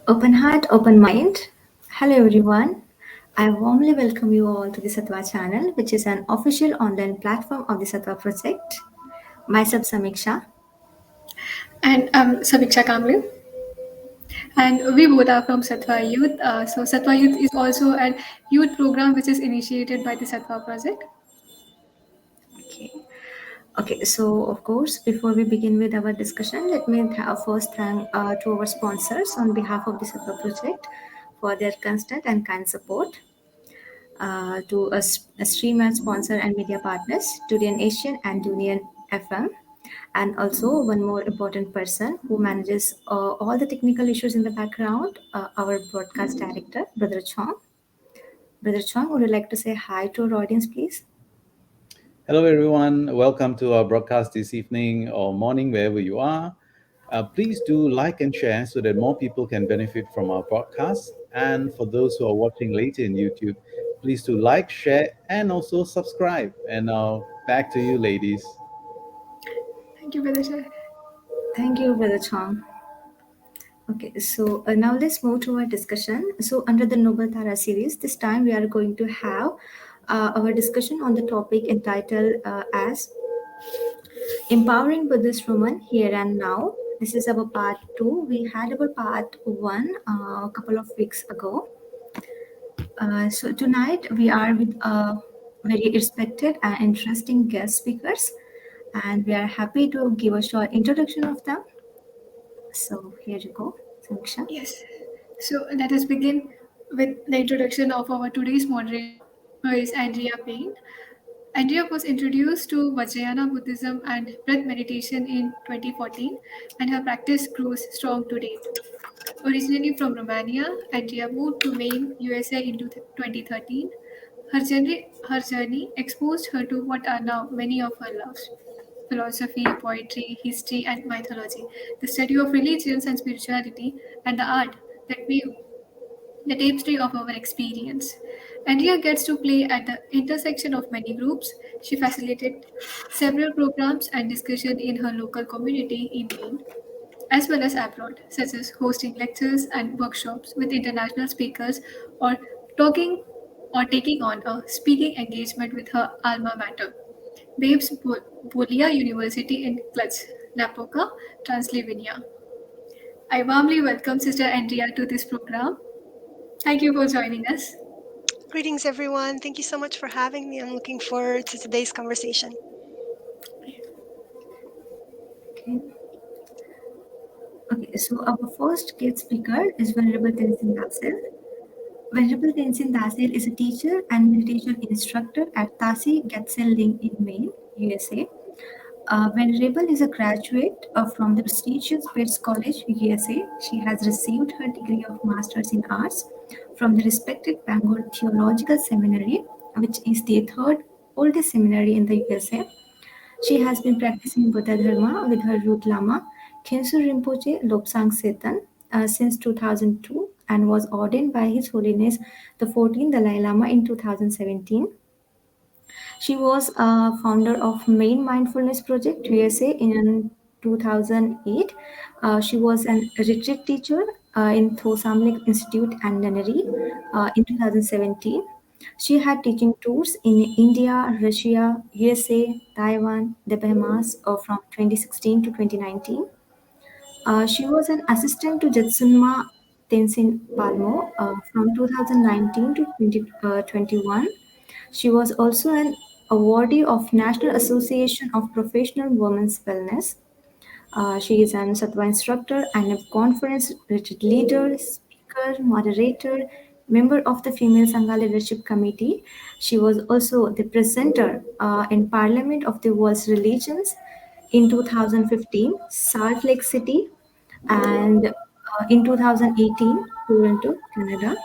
Open heart, open mind. Hello everyone. I warmly welcome you all to the Sattva channel, which is an official online platform of the Sattva project. Myself Samiksha. And I'm Samiksha Kamble. And we both are from Sattva Youth. So Sattva Youth is also a youth program which is initiated by the Sattva project. Okay. Okay, so of course, before we begin with our discussion, let me first thank to our sponsors on behalf of the Sattva project for their constant and kind support. To a streamer, sponsor, and media partners, Durian Asian and Durian FM. And also, one more important person who manages all the technical issues in the background, our broadcast director, Brother Chong. Brother Chong, would you like to say hi to our audience, please? Hello, everyone. Welcome to our broadcast this evening or morning, wherever you are. Please do like and share so that more people can benefit from our broadcast. And for those who are watching later in YouTube, please do like, share, and also subscribe. And now back to you, ladies. Thank you, Vidisha. Thank you, Brother Chong. Okay, so now let's move to our discussion. So, under the Noble Tara series, this time we are going to have our discussion on the topic entitled as Empowering Buddhist Women Here and Now. This is our part two. We had our part one a couple of weeks ago. So tonight we are with very respected and interesting guest speakers, and we are happy to give a short introduction of them. So here you go, Samiksha. Yes. So let us begin with the introduction of our today's moderator, who is Andrea Payne. Andrea was introduced to Vajrayana Buddhism and breath meditation in 2014, and her practice grows strong today. Originally from Romania, Andrea moved to Maine, USA in 2013. Her journey exposed her to what are now many of her loves: philosophy, poetry, history, and mythology, the study of religions and spirituality, and the art that weave the tapestry of our experience. Andrea gets to play at the intersection of many groups. She facilitated several programs and discussion in her local community in Maine, as well as abroad, such as hosting lectures and workshops with international speakers or talking or taking on a speaking engagement with her alma mater, Babes Bolia University in Cluj, Napoca, Transylvania. I warmly welcome Sister Andrea to this program. Thank you for joining us. Greetings, everyone. Thank you so much for having me. I'm looking forward to today's conversation. Okay. Okay. So our first guest speaker is Venerable Tenzin Dasel. Venerable Tenzin Dasel is a teacher and meditation instructor at Tasi Getzel Ling in Maine, USA. Venerable is a graduate from the prestigious Bates College, USA. She has received her degree of Masters in Arts from the respected Bangor Theological Seminary, which is the third oldest seminary in the USA. She has been practicing Buddha Dharma with her root Lama, Khensu Rinpoche Lobsang Setan, since 2002 and was ordained by His Holiness the 14th Dalai Lama in 2017. She was a founder of Main Mindfulness Project USA in 2008. She was an retreat teacher in Thosamlik Institute and Nunnery in 2017. She had teaching tours in India, Russia, USA, Taiwan, the Bahamas from 2016 to 2019. She was an assistant to Jetsunma Tenzin Palmo from 2019 to 2021. She was also an awardee of National Association of Professional Women's Wellness. She is an Sattva instructor and a conference leader, speaker, moderator, member of the Female Sangha Leadership Committee. She was also the presenter in Parliament of the World's Religions in 2015, Salt Lake City, and in 2018, Toronto, Canada.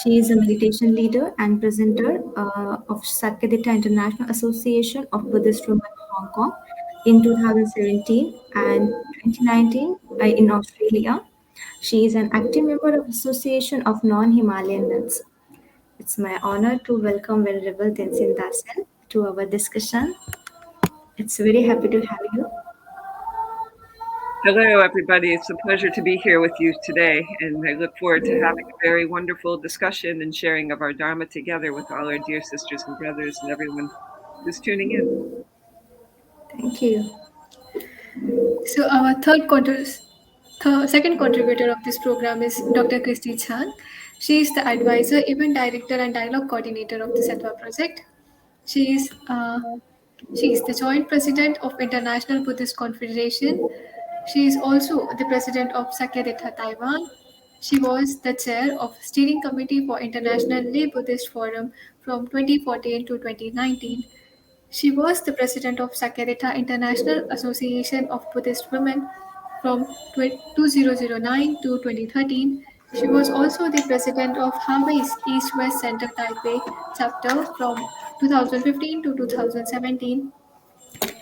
She is a meditation leader and presenter of Sakyadita International Association of Buddhist Women in Hong Kong in 2017 and 2019 in Australia. She is an active member of Association of Non-Himalayan Nuns. It's my honor to welcome Venerable Tenzin Dasel to our discussion. It's very happy to have you. Hello, everybody. It's a pleasure to be here with you today, and I look forward to having a very wonderful discussion and sharing of our Dharma together with all our dear sisters and brothers and everyone who's tuning in. Thank you. So our second contributor of this program is Dr. Christie Chang. She is the advisor, event director, and dialogue coordinator of the Sattva project. She is uh, she is the joint president of International Buddhist Confederation. She is also the president of Sakyaditha Taiwan. She was the chair of steering committee for International Lay Buddhist Forum from 2014 to 2019. She was the president of Sakyaditha International Association of Buddhist Women from 2009 to 2013. She was also the president of Hawaii's East West Center Taipei chapter from 2015 to 2017.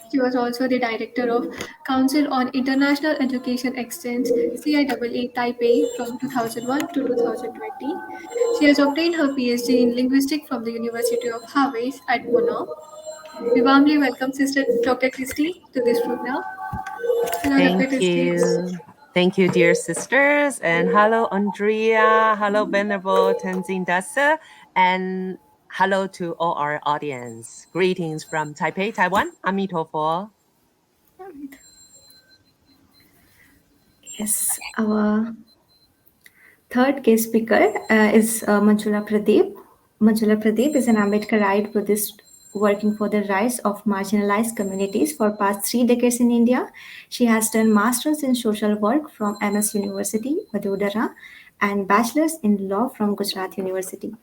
She was also the director of Council on International Education Exchange CIAA Taipei from 2001 to 2020. She has obtained her PhD in linguistics from the University of Hawaii at Mona. We warmly welcome Sister Dr. Christie to this program. Hello, Dr. Thank Christie. you. Thank you, dear sisters. And hello, Andrea. Hello, Venerable Tenzin Dasel. And hello to all our audience. Greetings from Taipei, Taiwan. Amitofo. Yes, our third guest speaker is Manjula Pradeep. Manjula Pradeep is an Ambedkarite Buddhist working for the rights of marginalized communities for past 3 decades in India. She has done masters in social work from MS University, Vadodara, and bachelor's in law from Gujarat University.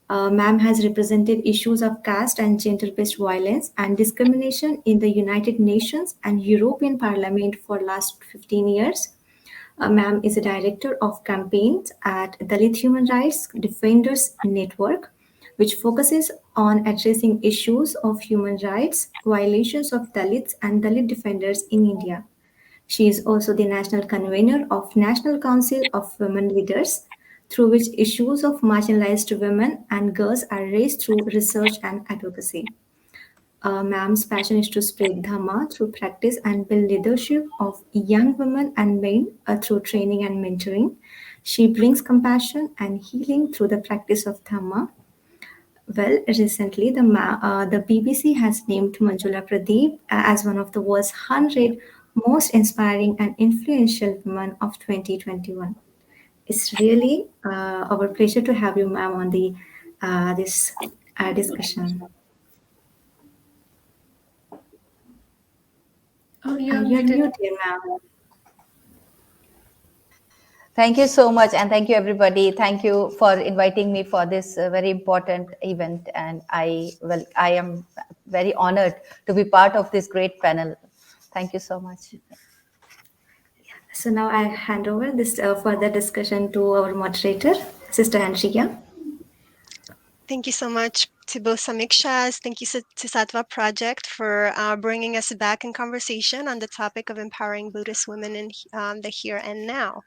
Ma'am has represented issues of caste and gender-based violence and discrimination in the United Nations and European Parliament for last 15 years. Ma'am is a director of campaigns at Dalit Human Rights Defenders Network, which focuses on addressing issues of human rights violations of Dalits and Dalit defenders in India. She is also the national convener of National Council of Women Leaders, through which issues of marginalized women and girls are raised through research and advocacy. Ma'am's passion is to spread Dhamma through practice and build leadership of young women and men through training and mentoring. She brings compassion and healing through the practice of Dhamma. Well, recently the BBC has named Manjula Pradeep as one of the world's 100 most inspiring and influential women of 2021. It's really our pleasure to have you, ma'am, on the this discussion. Oh, you are You're muted. muted, ma'am. Thank you so much, and thank you, everybody. Thank you for inviting me for this very important event, and I am very honored to be part of this great panel. Thank you so much. So now I hand over this further discussion to our moderator, Sister Andreea. Thank you so much to both Samikshas. Thank you to Sattva Project for bringing us back in conversation on the topic of empowering Buddhist women in the here and now.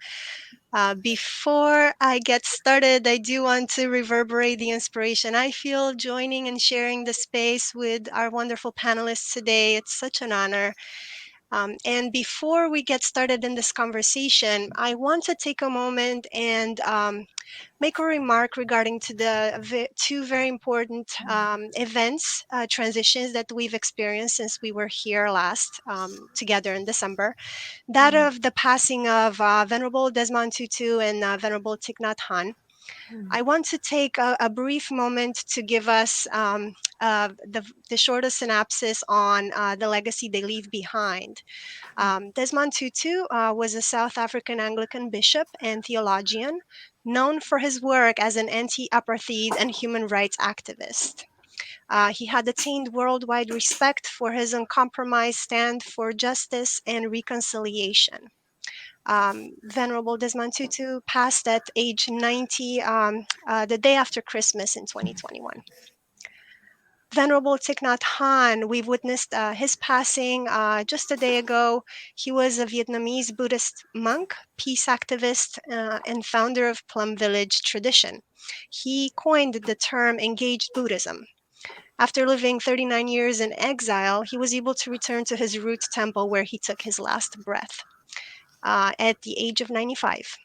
Before I get started, I do want to reverberate the inspiration I feel joining and sharing the space with our wonderful panelists today. It's such an honor. And before we get started in this conversation, I want to take a moment and make a remark regarding to the two very important events, transitions that we've experienced since we were here last together in December. That of the passing of Venerable Desmond Tutu and Venerable Thich Nhat Hanh. I want to take a brief moment to give us the shortest synopsis on the legacy they leave behind. Desmond Tutu was a South African Anglican bishop and theologian, known for his work as an anti-apartheid and human rights activist. He had attained worldwide respect for his uncompromised stand for justice and reconciliation. Venerable Desmond Tutu passed at age 90 the day after Christmas in 2021. Venerable Thich Nhat Hanh, we've witnessed his passing just a day ago. He was a Vietnamese Buddhist monk, peace activist, and founder of Plum Village tradition. He coined the term engaged Buddhism. After living 39 years in exile, he was able to return to his root temple where he took his last breath. at the age of 95.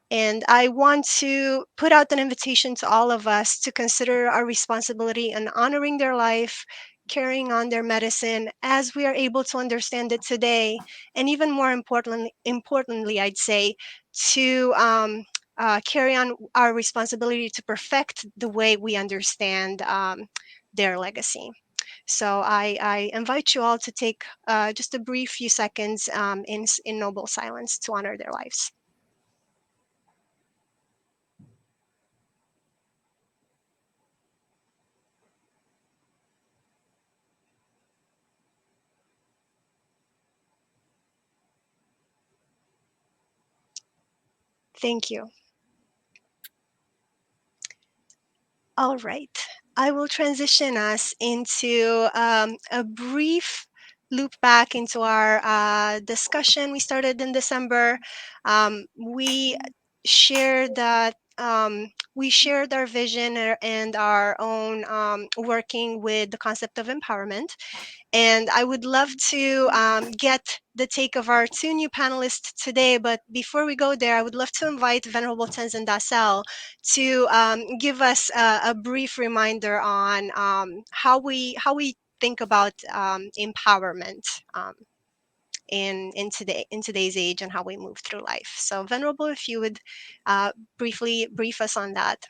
And I want to put out an invitation to all of us to consider our responsibility in honoring their life, carrying on their medicine as we are able to understand it today, and even more importantly, I'd say, to carry on our responsibility to perfect the way we understand their legacy. So I invite you all to take just a brief few seconds in noble silence to honor their lives. Thank you. All right. I will transition us into a brief loop back into our discussion we started in December. We shared that we shared our vision and our own working with the concept of empowerment. And I would love to get the take of our two new panelists today. But before we go there, I would love to invite Venerable Tenzin Dasel to give us a brief reminder on how we think about empowerment in today's age and how we move through life. So, Venerable, if you would briefly brief us on that.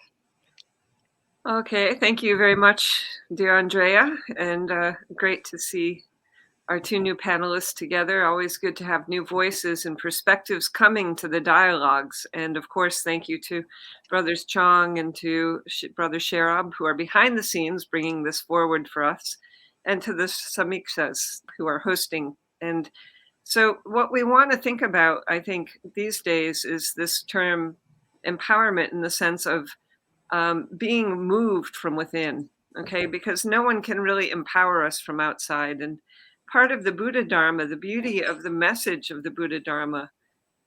Okay, thank you very much, dear Andrea, and great to see our two new panelists together. Always good to have new voices and perspectives coming to the dialogues. And of course, thank you to Brothers Chang and to Brother Sherab, who are behind the scenes bringing this forward for us, and to the Samikshas who are hosting. And so what we want to think about, I think, these days is this term empowerment in the sense of being moved from within, okay? Because no one can really empower us from outside. And part of the Buddha Dharma, the beauty of the message of the Buddha Dharma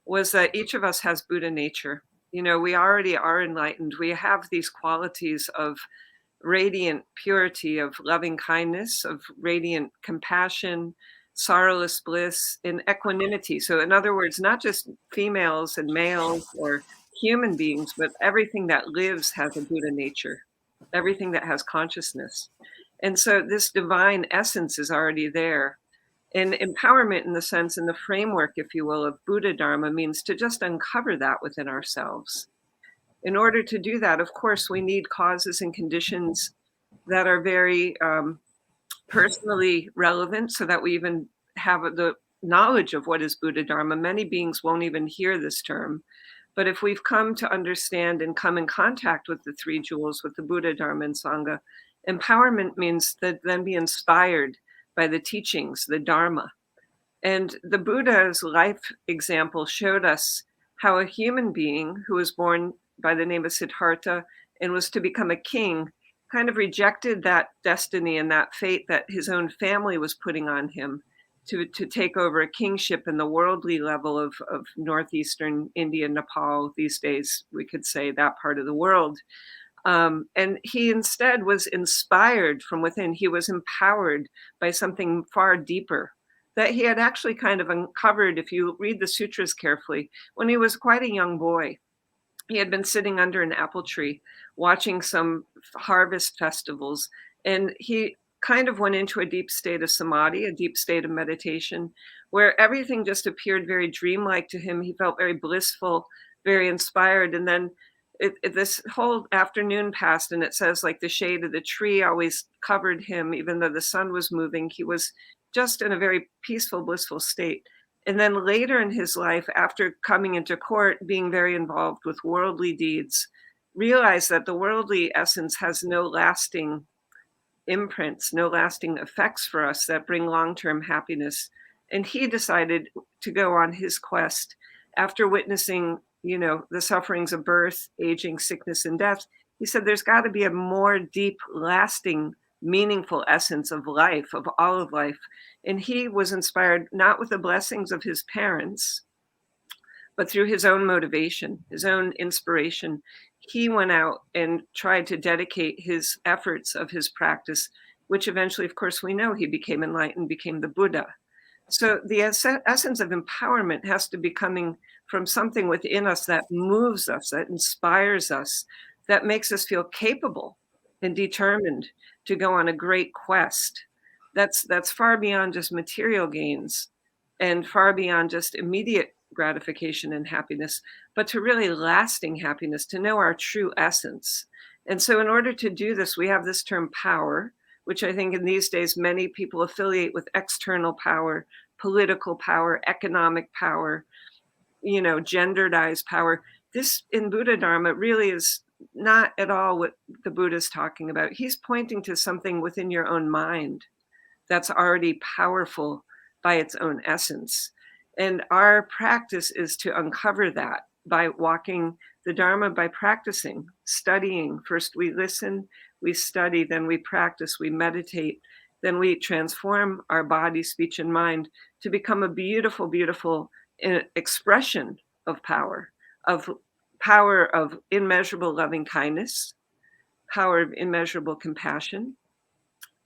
was that each of us has Buddha nature. You know, we already are enlightened. We have these qualities of radiant purity, of loving kindness, of radiant compassion, sorrowless bliss, and equanimity. So in other words, not just females and males or human beings, but everything that lives has a Buddha nature, everything that has consciousness. And so this divine essence is already there. And empowerment in the sense, in the framework, if you will, of Buddha Dharma means to just uncover that within ourselves. In order to do that, of course, we need causes and conditions that are very personally relevant so that we even have the knowledge of what is Buddha Dharma. Many beings won't even hear this term. But if we've come to understand and come in contact with the three jewels, with the Buddha, Dharma, and Sangha, empowerment means that then be inspired by the teachings, the Dharma. And the Buddha's life example showed us how a human being who was born by the name of Siddhartha and was to become a king kind of rejected that destiny and that fate that his own family was putting on him to take over a kingship in the worldly level of northeastern India, Nepal these days, we could say that part of the world. And he instead was inspired from within. He was empowered by something far deeper that he had actually kind of uncovered, if you read the sutras carefully, when he was quite a young boy. He had been sitting under an apple tree watching some harvest festivals, and he kind of went into a deep state of samadhi, a deep state of meditation, where everything just appeared very dreamlike to him. He felt very blissful, very inspired. And then this whole afternoon passed, and it says like the shade of the tree always covered him, even though the sun was moving. He was just in a very peaceful, blissful state. And then later in his life, after coming into court, being very involved with worldly deeds, realized that the worldly essence has no lasting imprints, no lasting effects for us that bring long-term happiness. And he decided to go on his quest after witnessing, you know, the sufferings of birth, aging, sickness, and death. He said, there's got to be a more deep, lasting, meaningful essence of life, of all of life. And he was inspired not with the blessings of his parents, but through his own motivation, his own inspiration. He went out and tried to dedicate his efforts of his practice, which eventually, of course, we know he became enlightened, became the Buddha. So the essence of empowerment has to be coming from something within us that moves us, that inspires us, that makes us feel capable and determined to go on a great quest. That's far beyond just material gains and far beyond just immediate gratification and happiness, but to really lasting happiness, to know our true essence. And so in order to do this, we have this term power, which I think in these days many people affiliate with external power, political power, economic power, genderedized power. This in Buddha Dharma really is not at all what the Buddha is talking about. He's pointing to something within your own mind that's already powerful by its own essence. And our practice is to uncover that by walking the Dharma, by practicing, studying. First we listen, we study, then we practice, we meditate, then we transform our body, speech, and mind to become a beautiful, beautiful expression of power of immeasurable loving kindness, power of immeasurable compassion,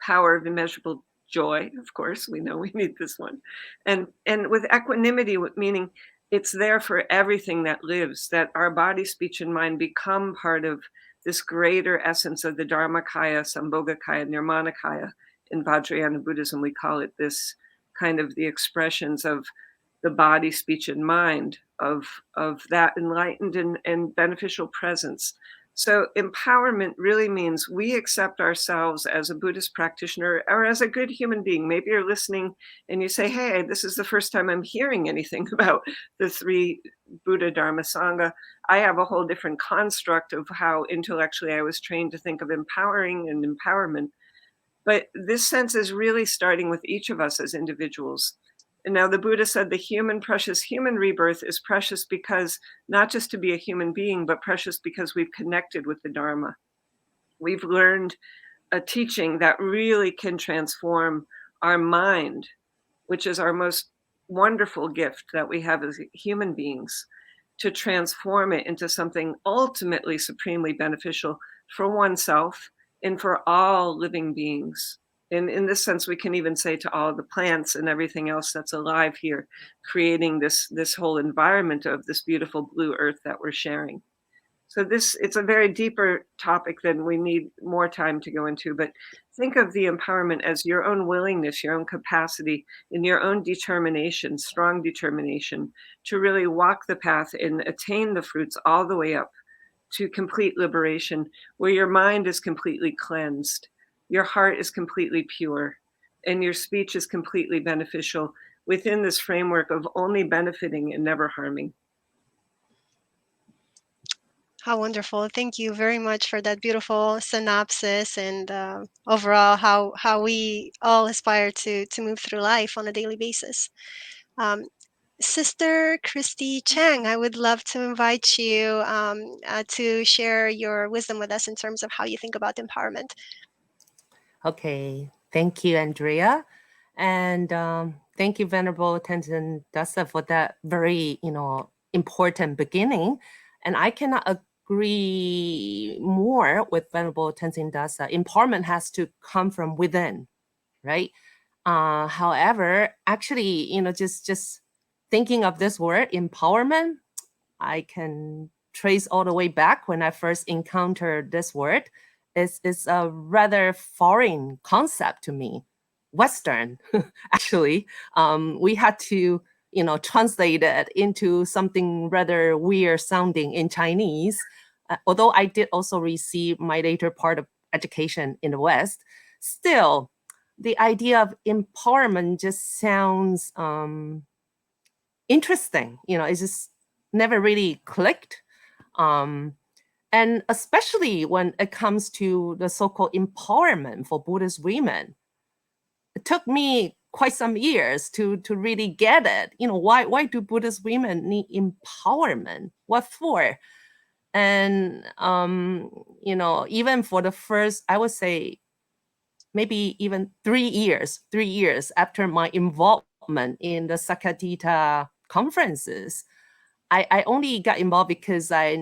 power of immeasurable joy. Of course, we know we need this one. And with equanimity, meaning it's there for everything that lives, that our body, speech, and mind become part of this greater essence of the Dharmakaya, Sambhogakaya, Nirmanakaya. In Vajrayana Buddhism, we call it this kind of the expressions of the body, speech, and mind of that enlightened and beneficial presence. So empowerment really means we accept ourselves as a Buddhist practitioner or as a good human being. Maybe you're listening and you say, hey, this is the first time I'm hearing anything about the three Buddha, Dharma, Sangha. I have a whole different construct of how intellectually I was trained to think of empowering and empowerment. But this sense is really starting with each of us as individuals. And now the Buddha said the precious human rebirth is precious because not just to be a human being, but precious because we've connected with the Dharma. We've learned a teaching that really can transform our mind, which is our most wonderful gift that we have as human beings, to transform it into something ultimately supremely beneficial for oneself and for all living beings. And in this sense, we can even say to all the plants and everything else that's alive here, creating this whole environment of this beautiful blue earth that we're sharing. So it's a very deeper topic than we need more time to go into, but think of the empowerment as your own willingness, your own capacity, and your own determination, strong determination to really walk the path and attain the fruits all the way up to complete liberation, where your mind is completely cleansed, your heart is completely pure, and your speech is completely beneficial within this framework of only benefiting and never harming. How wonderful. Thank you very much for that beautiful synopsis and overall how we all aspire to move through life on a daily basis. Sister Christie Chang, I would love to invite you to share your wisdom with us in terms of how you think about empowerment. Okay, thank you, Andrea. And thank you, Venerable Tenzin Dasel, for that very, important beginning. And I cannot agree more with Venerable Tenzin Dasel. Empowerment has to come from within, right? However, actually, just thinking of this word, empowerment, I can trace all the way back when I first encountered this word. It's a rather foreign concept to me, Western, actually. We had to, translate it into something rather weird sounding in Chinese. Although I did also receive my later part of education in the West, still, the idea of empowerment just sounds interesting. It just never really clicked. And especially when it comes to the so-called empowerment for Buddhist women, it took me quite some years to really get it. Why do Buddhist women need empowerment? What for? And even for the first, I would say, maybe even 3 years after my involvement in the Sakyadhita conferences, I only got involved because I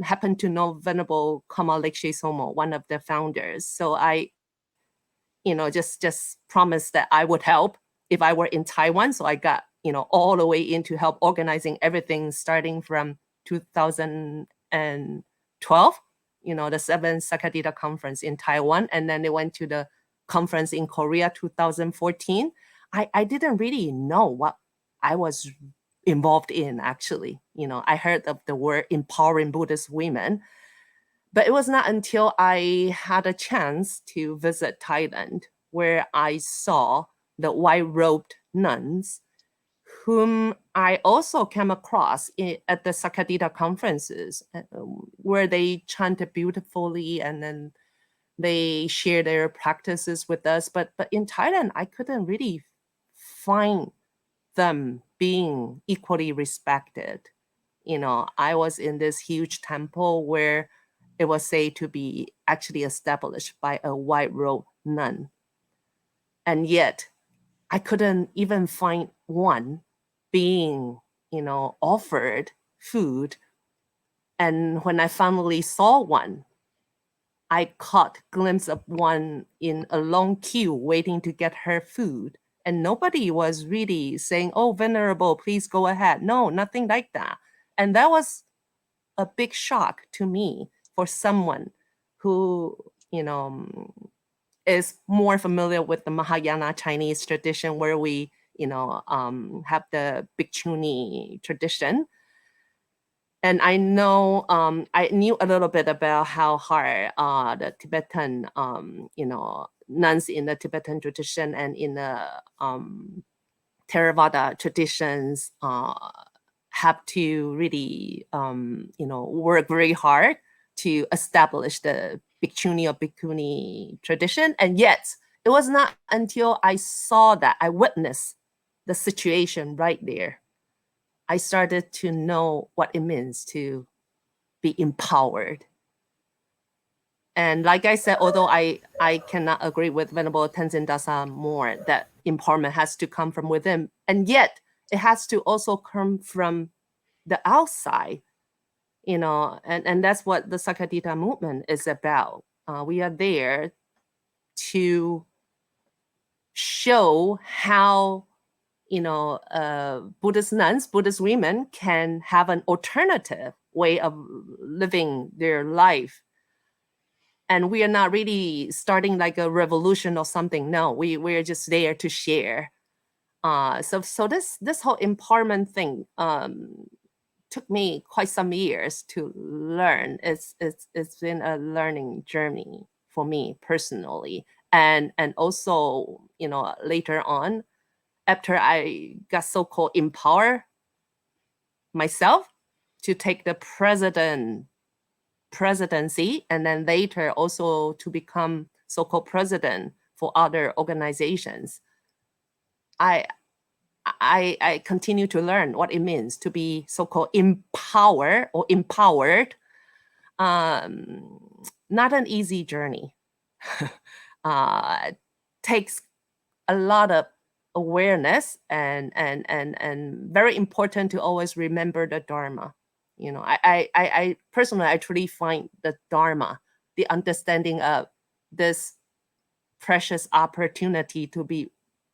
happened to know Venerable Kama Lekshe Somo, one of the founders. So I, just promised that I would help if I were in Taiwan. So I got, all the way into help organizing everything starting from 2012, the 7th Sakadita conference in Taiwan. And then they went to the conference in Korea 2014. I didn't really know what I was involved in, actually. I heard of the word empowering Buddhist women, but it was not until I had a chance to visit Thailand where I saw the white-robed nuns, whom I also came across at the Sakadita conferences, where they chanted beautifully and then they share their practices with us. But in Thailand, I couldn't really find them being equally respected. I was in this huge temple where it was said to be actually established by a white-robed nun. And yet, I couldn't even find one being, offered food. And when I finally saw one, I caught a glimpse of one in a long queue waiting to get her food. And nobody was really saying, "Oh, Venerable, please go ahead." No, nothing like that. And that was a big shock to me for someone who, is more familiar with the Mahayana Chinese tradition, where we, have the Bhikkhuni tradition. And I know, I knew a little bit about how hard the Tibetan, nuns in the Tibetan tradition and in the Theravada traditions have to really, work very hard to establish the Bhikkhuni or Bhikkhuni tradition. And yet, it was not until I saw that, I witnessed the situation right there, I started to know what it means to be empowered. And like I said, although I cannot agree with Venerable Tenzin Dasel more, that empowerment has to come from within, and yet it has to also come from the outside, and that's what the Sakadita movement is about. We are there to show how, Buddhist nuns, Buddhist women can have an alternative way of living their life. And we are not really starting like a revolution or something. No, we're just there to share. So this whole empowerment thing took me quite some years to learn. It's been a learning journey for me personally, and also, later on, after I got so-called empowered myself to take the presidency, and then later also to become so-called president for other organizations, I continue to learn what it means to be so-called empowered or empowered. Not an easy journey. Takes a lot of awareness, and very important to always remember the Dharma. I personally, I truly find the Dharma, the understanding of this precious opportunity to be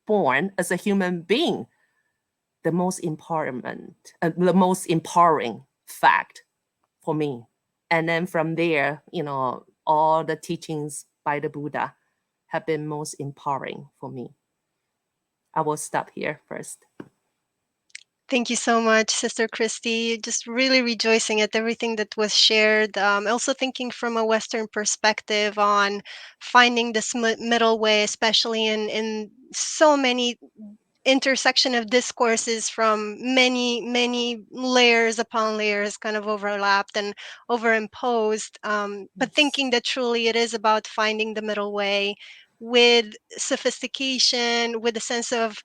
born as a human being, the most empowering fact for me. And then from there, all the teachings by the Buddha have been most empowering for me. I will stop here first. Thank you so much, Sister Christie. Just really rejoicing at everything that was shared. Also thinking from a Western perspective on finding this middle way, especially in so many intersection of discourses from many layers upon layers kind of overlapped and overimposed, but thinking that truly it is about finding the middle way with sophistication, with a sense of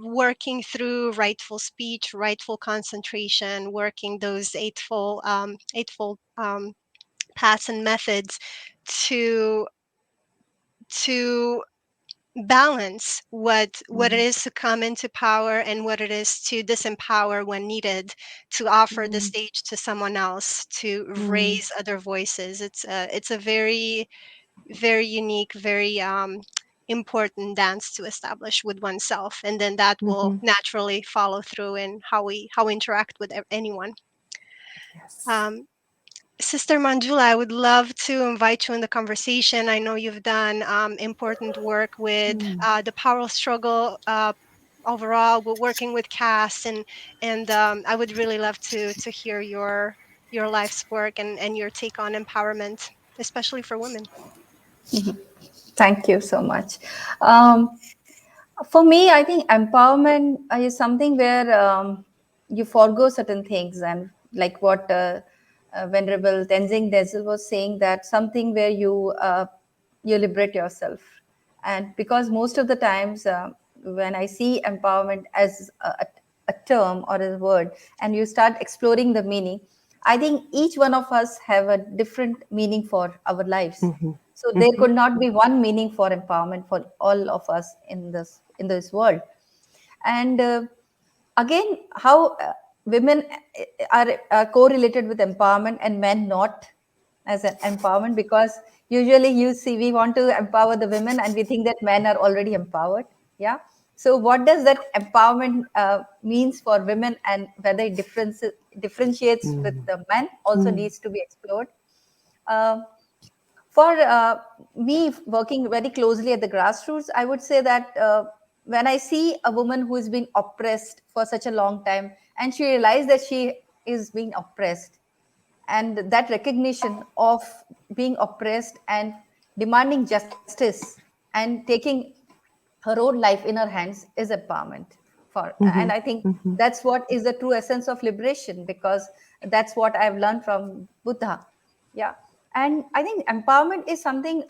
working through rightful speech, rightful concentration, working those eightfold paths and methods to balance what it is to come into power and what it is to disempower when needed, to offer the stage to someone else, to raise other voices. It's a very, very unique, very important dance to establish with oneself, and then that will Mhm. naturally follow through in how we interact with anyone. Yes. Sister Manjula, I would love to invite you in the conversation. I know you've done important work with the power struggle overall, with working with caste, and I would really love to hear your life's work and your take on empowerment, especially for women. Thank you so much. Um, for me, I think empowerment is something where you forego certain things, and like what Venerable Tenzin Dasel was saying, that something where you liberate yourself. And because most of the times when I see empowerment as a term or a word, and you start exploring the meaning, I think each one of us have a different meaning for our lives. Mhm. So there Mhm. could not be one meaning for empowerment for all of us in this world. And again, how women are correlated with empowerment and men not as an empowerment, because usually you see we want to empower the women and we think that men are already empowered. Yeah. So what does that empowerment means for women, and whether it differentiates with Mm. the men also Mm. needs to be explored. Uh, for me, working very closely at the grassroots, I would say that when I see a woman who has been oppressed for such a long time, and she realized that she is being oppressed, and that recognition of being oppressed and demanding justice and taking her own life in her hands is empowerment. For And Mhm. I think Mhm. that's what is the true essence of liberation, because that's what I've learned from Buddha. Yeah. And I think empowerment is something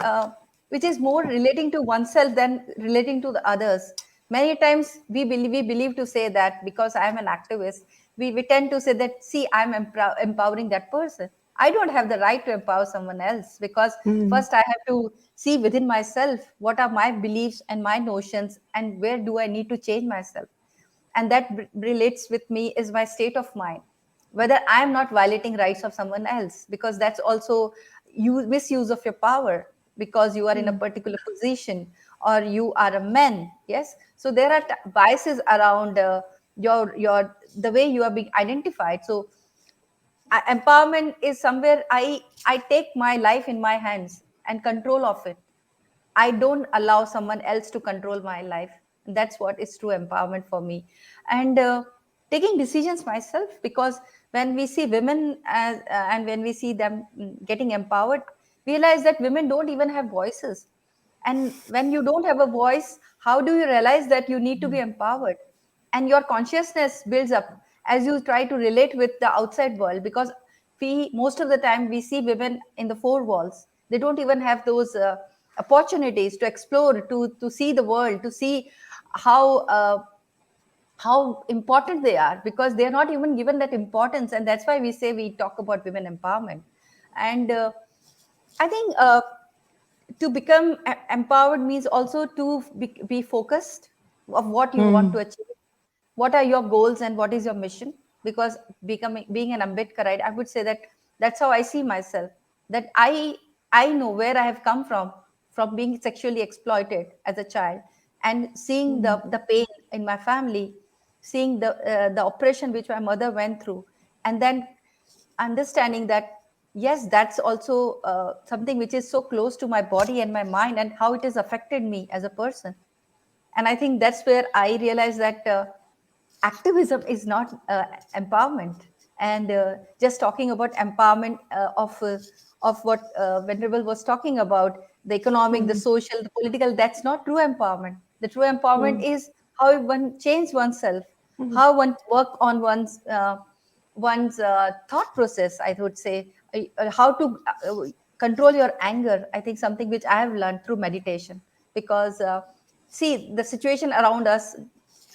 which is more relating to oneself than relating to the others. Many times we believe to say that because I am an activist, we tend to say that, see, I'm empowering that person. I don't have the right to empower someone else, because Mm. first I have to see within myself what are my beliefs and my notions, and where do I need to change myself. And that relates with me is my state of mind, whether I am not violating rights of someone else, because that's also misuse of your power, because you are in a particular position, or you are a man. Yes. So there are biases around your the way you are being identified. So empowerment is somewhere I take my life in my hands and control of it. I don't allow someone else to control my life. And that's what is true empowerment for me. And taking decisions myself, because when we see women and when we see them getting empowered, realize that women don't even have voices. And when you don't have a voice, how do you realize that you need to be empowered? And your consciousness builds up as you try to relate with the outside world, because we most of the time we see women in the four walls. They don't even have those opportunities to explore, to see the world, to see how how important they are, because they're not even given that importance. And that's why we say we talk about women empowerment. And I think to become empowered means also to be focused of what you want to Mm. achieve, what are your goals and what is your mission. Because being an Ambedkarite, I would say that that's how I see myself, that I know where I have come from being sexually exploited as a child, and seeing the pain in my family, seeing the oppression which my mother went through, and then understanding that yes, that's also something which is so close to my body and my mind, and how it has affected me as a person. And I think that's where I realized that activism is not empowerment. And just talking about empowerment of what Venerable was talking about, the economic, the Mm. social, the political, that's not true empowerment. The true empowerment Mm. is how one change oneself, Mm. how one work on one's thought process, I would say. How to control your anger, I think something which I have learned through meditation. Because see, the situation around us,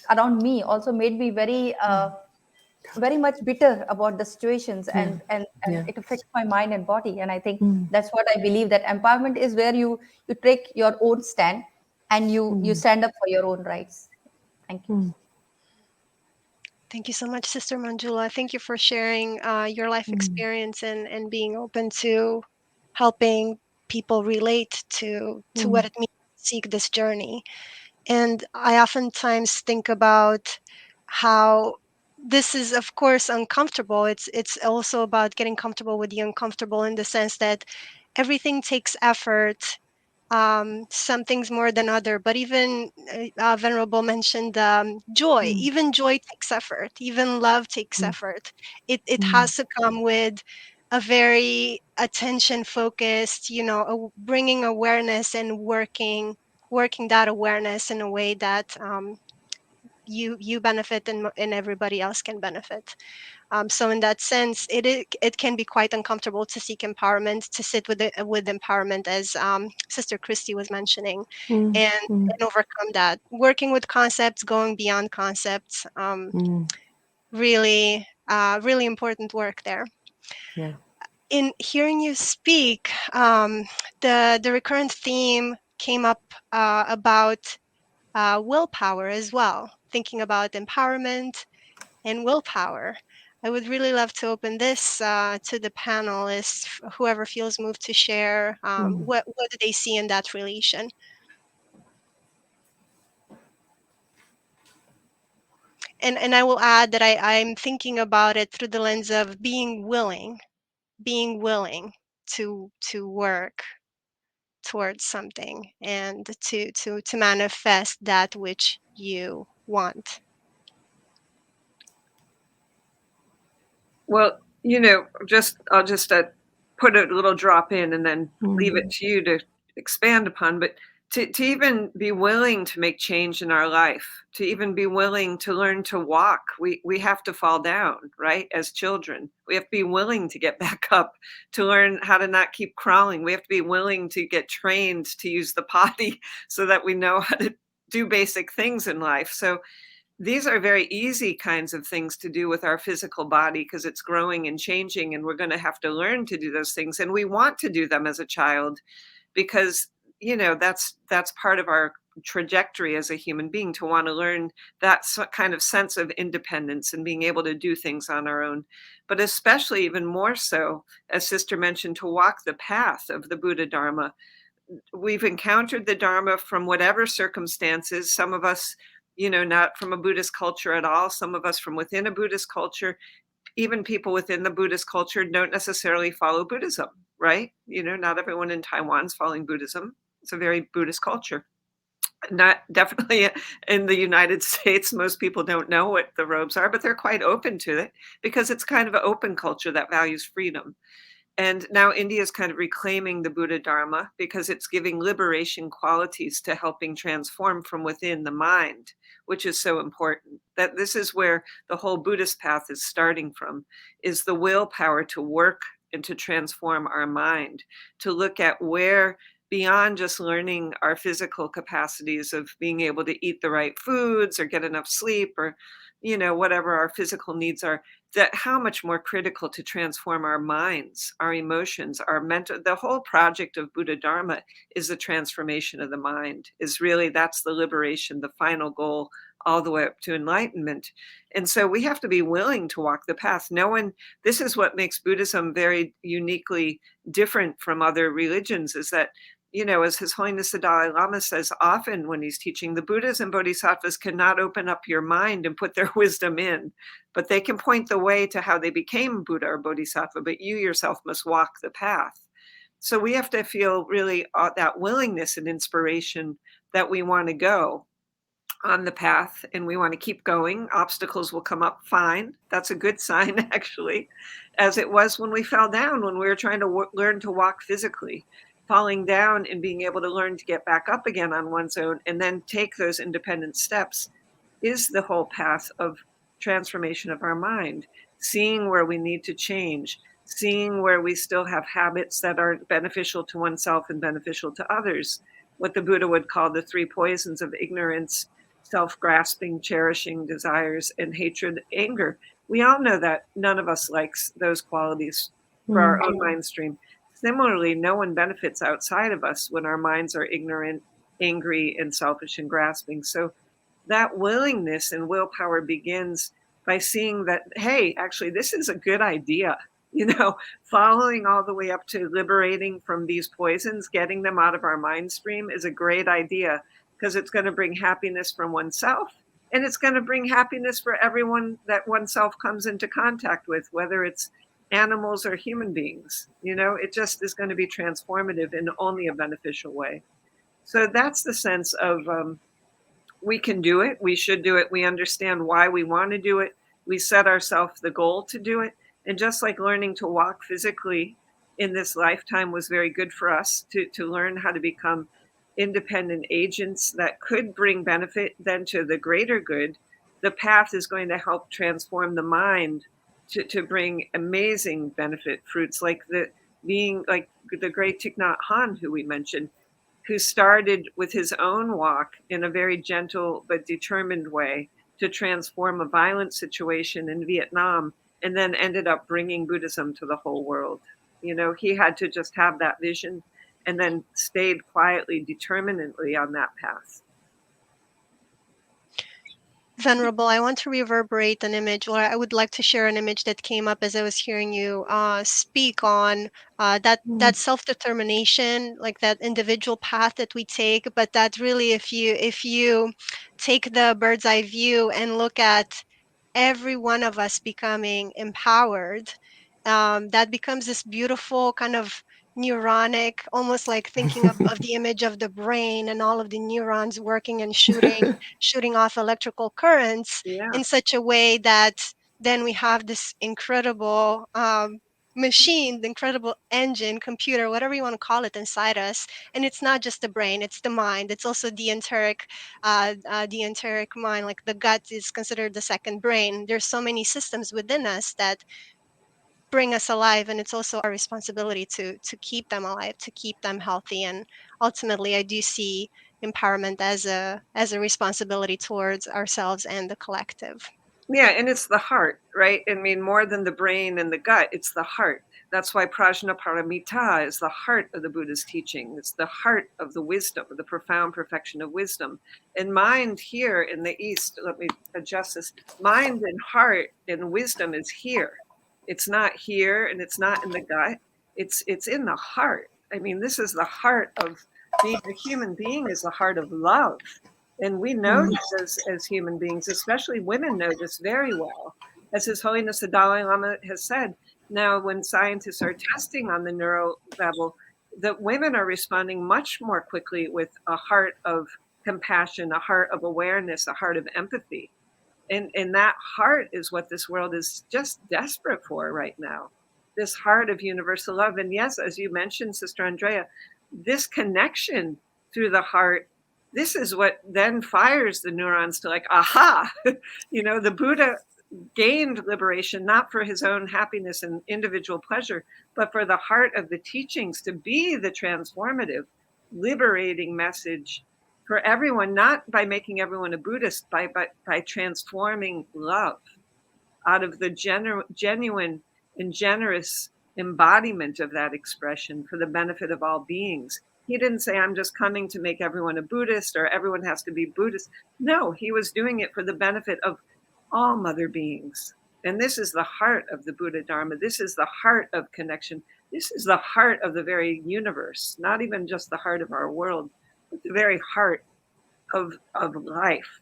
around me, also made me very much bitter about the situations, Yeah. and Yeah. it affects my mind and body. And I think Mm. that's what I believe, that empowerment is where you take your own stand, and you Mm. stand up for your own rights. Thank you. Mm. Thank you so much, Sister Manjula. Thank you for sharing your life Mm. experience and being open to helping people relate to what Mm. it means seek this journey. And I oftentimes think about how this is, of course, uncomfortable. It's also about getting comfortable with the uncomfortable, in the sense that everything takes effort. Some things more than other, but even Venerable mentioned joy. Even joy takes effort. Even love takes effort. It has to come with a very attention focused, bringing awareness and working that awareness in a way that you benefit, and everybody else can benefit. So in that sense, it can be quite uncomfortable to seek empowerment, to sit with empowerment, as Sister Christie was mentioning, and overcome that. Working with concepts, going beyond concepts, really, really important work there. Yeah. In hearing you speak, the recurrent theme came up about willpower as well, thinking about empowerment and willpower. I would really love to open this to the panelists, whoever feels moved to share what do they see in that relation. And I will add that I'm thinking about it through the lens of being willing to work towards something, and to manifest that which you want. Well, I'll just put a little drop in and then leave it to you to expand upon. But to even be willing to make change in our life, to even be willing to learn to walk, we have to fall down, right? As children, we have to be willing to get back up, to learn how to not keep crawling. We have to be willing to get trained to use the potty so that we know how to do basic things in life. So these are very easy kinds of things to do with our physical body, because it's growing and changing, and we're going to have to learn to do those things. And we want to do them as a child, because that's part of our trajectory as a human being, to want to learn that kind of sense of independence and being able to do things on our own. But especially, even more so, as Sister mentioned, to walk the path of the Buddha Dharma. We've encountered the Dharma from whatever circumstances. Some of us, not from a Buddhist culture at all. Some of us from within a Buddhist culture. Even people within the Buddhist culture don't necessarily follow Buddhism, right? Not everyone in Taiwan is following Buddhism. It's a very Buddhist culture. Not definitely in the United States, most people don't know what the robes are, but they're quite open to it, because it's kind of an open culture that values freedom. And now India is kind of reclaiming the Buddha Dharma, because it's giving liberation qualities to helping transform from within the mind, which is so important. That this is where the whole Buddhist path is starting from, is the willpower to work and to transform our mind, to look at where, beyond just learning our physical capacities of being able to eat the right foods or get enough sleep, or whatever our physical needs are, that how much more critical to transform our minds, our emotions, our mental. The whole project of Buddha Dharma is the transformation of the mind, that's the liberation, the final goal, all the way up to enlightenment. And so we have to be willing to walk the path. This is what makes Buddhism very uniquely different from other religions, is that, as His Holiness the Dalai Lama says often when he's teaching, the Buddhas and Bodhisattvas cannot open up your mind and put their wisdom in, but they can point the way to how they became Buddha or Bodhisattva, but you yourself must walk the path. So we have to feel really that willingness and inspiration that we want to go on the path, and we want to keep going. Obstacles will come up, fine. That's a good sign, actually, as it was when we fell down, when we were trying to learn to walk physically. Falling down and being able to learn to get back up again on one's own, and then take those independent steps, is the whole path of transformation of our mind. Seeing where we need to change, seeing where we still have habits that aren't beneficial to oneself and beneficial to others. What the Buddha would call the three poisons of ignorance: self-grasping, cherishing desires, and hatred, anger. We all know that none of us likes those qualities for our own mind stream. Similarly, no one benefits outside of us when our minds are ignorant, angry, and selfish and grasping. So that willingness and willpower begins by seeing that, hey, actually, this is a good idea. following all the way up to liberating from these poisons, getting them out of our mind stream is a great idea, because it's going to bring happiness from oneself, and it's going to bring happiness for everyone that oneself comes into contact with, whether it's animals or human beings. It just is going to be transformative in only a beneficial way. So that's the sense of we can do it. We should do it. We understand why we want to do it. We set ourselves the goal to do it. And just like learning to walk physically in this lifetime was very good for us to learn how to become independent agents that could bring benefit then to the greater good, the path is going to help transform the mind to bring amazing benefit fruits, like the great Thich Nhat Hanh, who we mentioned, who started with his own walk in a very gentle but determined way to transform a violent situation in Vietnam, and then ended up bringing Buddhism to the whole world. He had to just have that vision and then stayed quietly, determinedly on that path. Venerable, I want to reverberate an image, or I would like to share an image that came up as I was hearing you speak on that self-determination, like that individual path that we take, but that really, if you take the bird's eye view and look at every one of us becoming empowered, that becomes this beautiful kind of neuronic, almost like thinking of the image of the brain and all of the neurons working and shooting off electrical currents in such a way that then we have this incredible machine, the incredible engine, computer, whatever you want to call it, inside us. And it's not just the brain, it's the mind. It's also the enteric mind, like the gut is considered the second brain. There's so many systems within us that bring us alive, and it's also our responsibility to keep them alive, to keep them healthy. And ultimately, I do see empowerment as a responsibility towards ourselves and the collective. Yeah, and it's the heart, right? I mean, more than the brain and the gut, it's the heart. That's why Prajnaparamita is the heart of the Buddha's teaching. It's the heart of the wisdom, the profound perfection of wisdom. And mind here in the East, let me adjust this, mind and heart and wisdom is here. It's not here, and it's not in the gut. It's in the heart. I mean, this is the heart of being a human being, is the heart of love. And we know this as human beings, especially women know this very well. As His Holiness the Dalai Lama has said, now when scientists are testing on the neuro level, that women are responding much more quickly with a heart of compassion, a heart of awareness, a heart of empathy. And that heart is what this world is just desperate for right now, this heart of universal love. And yes, as you mentioned, Sister Andreea, this connection through the heart, this is what then fires the neurons to like, aha, the Buddha gained liberation, not for his own happiness and individual pleasure, but for the heart of the teachings to be the transformative, liberating message for everyone, not by making everyone a Buddhist, but by transforming love out of the genuine and generous embodiment of that expression for the benefit of all beings. He didn't say, I'm just coming to make everyone a Buddhist or everyone has to be Buddhist. No, he was doing it for the benefit of all mother beings. And this is the heart of the Buddha Dharma. This is the heart of connection. This is the heart of the very universe, not even just the heart of our world, but the very heart of life.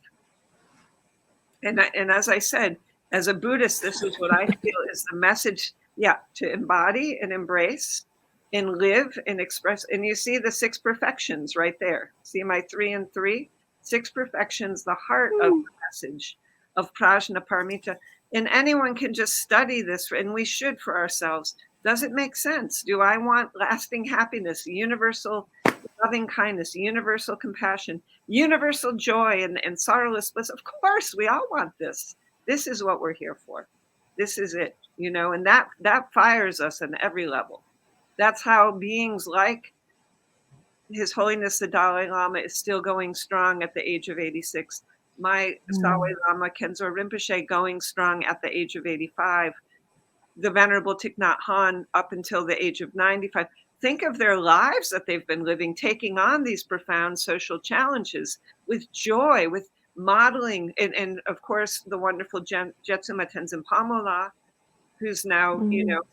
And as I said, as a Buddhist, this is what I feel is the message, to embody and embrace and live and express. And you see the 6 perfections right there. See my 3 and 3? 6 perfections, the heart of the message of Prajnaparamita. And anyone can just study this, and we should for ourselves. Does it make sense? Do I want lasting happiness, universal loving kindness, universal compassion, universal joy, and sorrowless bliss? Of course, we all want this. This is what we're here for. This is it, and that fires us on every level. That's how beings like His Holiness the Dalai Lama is still going strong at the age of 86. My Dalai Lama Khenzo Rinpoche going strong at the age of 85. The Venerable Thich Nhat Hanh up until the age of 95. Think of their lives that they've been living, taking on these profound social challenges with joy, with modeling, and of course, the wonderful Jetsuma Tenzin Palmola, who's now,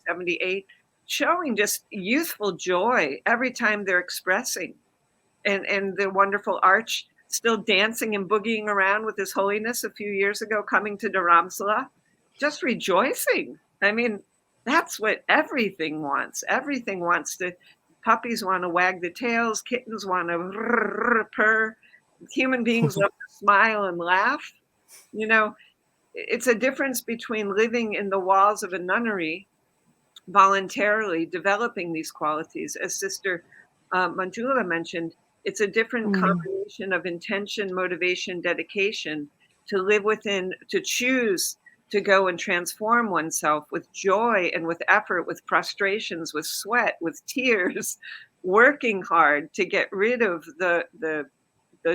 78, showing just youthful joy every time they're expressing. And the wonderful Arch still dancing and boogieing around with His Holiness a few years ago, coming to Dharamsala, just rejoicing. I mean, that's what everything wants. Everything wants to, puppies want to wag the tails, kittens want to purr, human beings love to smile and laugh. It's a difference between living in the walls of a nunnery voluntarily developing these qualities. As Sister Manjula mentioned, it's a different combination of intention, motivation, dedication to live within, to choose to go and transform oneself with joy and with effort, with frustrations, with sweat, with tears, working hard to get rid of the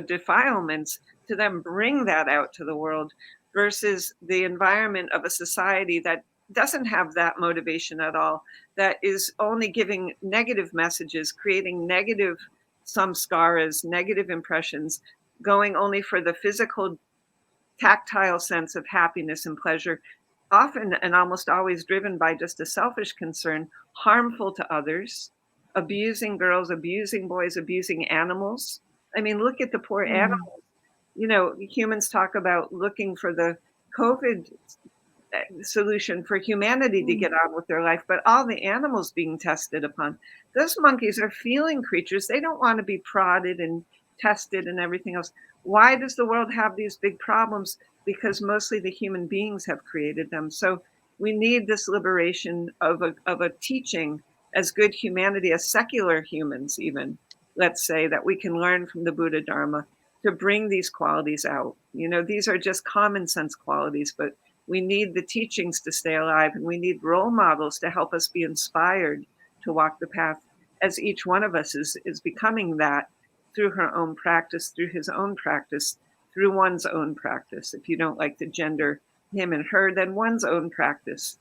defilements, to then bring that out to the world, versus the environment of a society that doesn't have that motivation at all, that is only giving negative messages, creating negative samskaras, negative impressions, going only for the physical, tactile sense of happiness and pleasure, often and almost always driven by just a selfish concern, harmful to others, abusing girls, abusing boys, abusing animals. I mean, look at the poor animals. Humans talk about looking for the COVID solution for humanity to get on with their life, but all the animals being tested upon, those monkeys are feeling creatures. They don't want to be prodded and tested and everything else. Why does the world have these big problems? Because mostly the human beings have created them. So we need this liberation of a teaching as good humanity, as secular humans even, let's say, that we can learn from the Buddha Dharma to bring these qualities out. These are just common sense qualities, but we need the teachings to stay alive, and we need role models to help us be inspired to walk the path, as each one of us is becoming that through her own practice, through his own practice, through one's own practice. If you don't like to gender him and her, then one's own practice.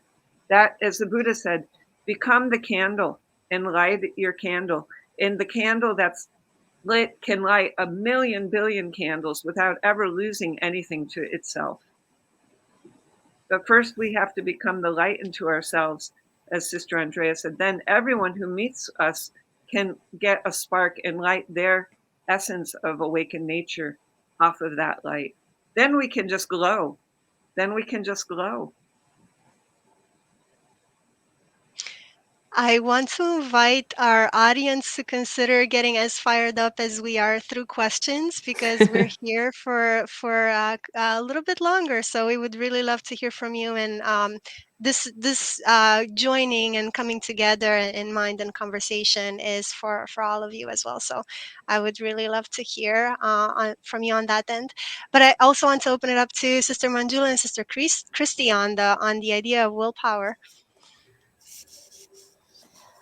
That, as the Buddha said, become the candle and light your candle. And the candle that's lit can light 1,000,000 billion candles without ever losing anything to itself. But first we have to become the light into ourselves, as Sister Andreea said. Then everyone who meets us can get a spark and light their essence of awakened nature off of that light. Then we can just glow. I want to invite our audience to consider getting as fired up as we are through questions, because we're here for a little bit longer. So we would really love to hear from you, and this joining and coming together in mind and conversation is for all of you as well. So I would really love to hear from you on that end. But I also want to open it up to Sister Manjula and Sister Christie on the idea of willpower.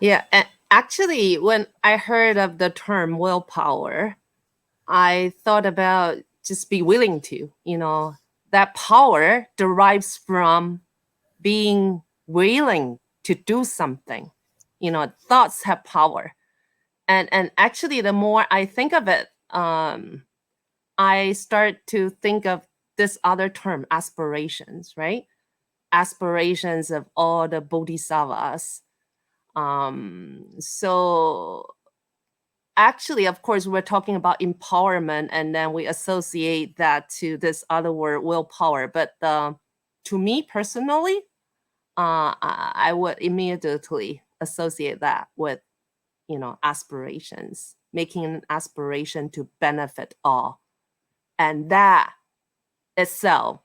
Yeah, and actually, when I heard of the term willpower, I thought about just be willing to, that power derives from being willing to do something. Thoughts have power. And actually, the more I think of it, I start to think of this other term, aspirations, right? Aspirations of all the bodhisattvas. So actually, of course, we're talking about empowerment, and then we associate that to this other word, willpower. But to me personally, I would immediately associate that with, aspirations, making an aspiration to benefit all. And that itself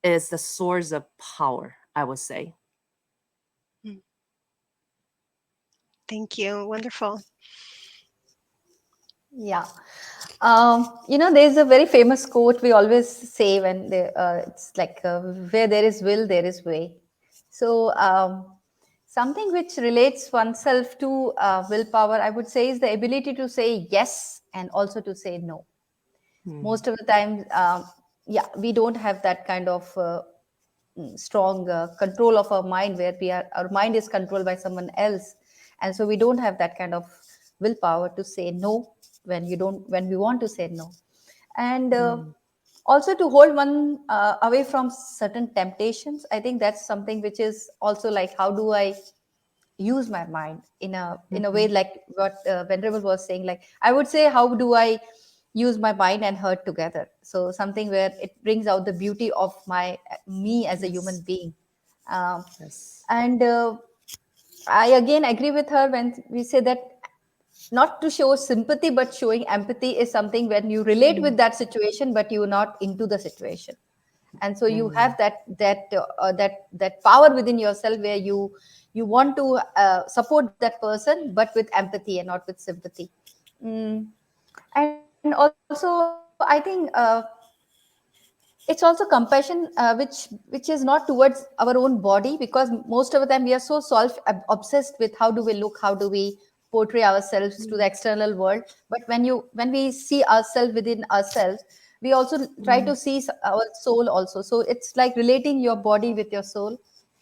is the source of power, I would say. Thank you. Wonderful. Yeah. There's a very famous quote we always say when it's like, where there is will, there is way. So something which relates oneself to willpower, I would say, is the ability to say yes and also to say no. Most of the time, we don't have that kind of strong control of our mind, where our mind is controlled by someone else, and so we don't have that kind of willpower to say no when we want to say no. And Also to hold one away from certain temptations. I think that's something which is also like, how do I use my mind in a way, like what Venerable was saying, like I would say, how do I use my mind and heart together? So something where it brings out the beauty of my me as a human being. um, Yes. and I again agree with her when we say that not to show sympathy but showing empathy is something when you relate with that situation but you're not into the situation. And so you have that power within yourself where you want to support that person, but with empathy and not with sympathy. mm. And also I think it's also compassion, which is not towards our own body, because most of the time we are so obsessed with how do we look, how do we portray ourselves to the external world. But when we see ourselves within ourselves, we also try to see our soul also. So it's like relating your body with your soul.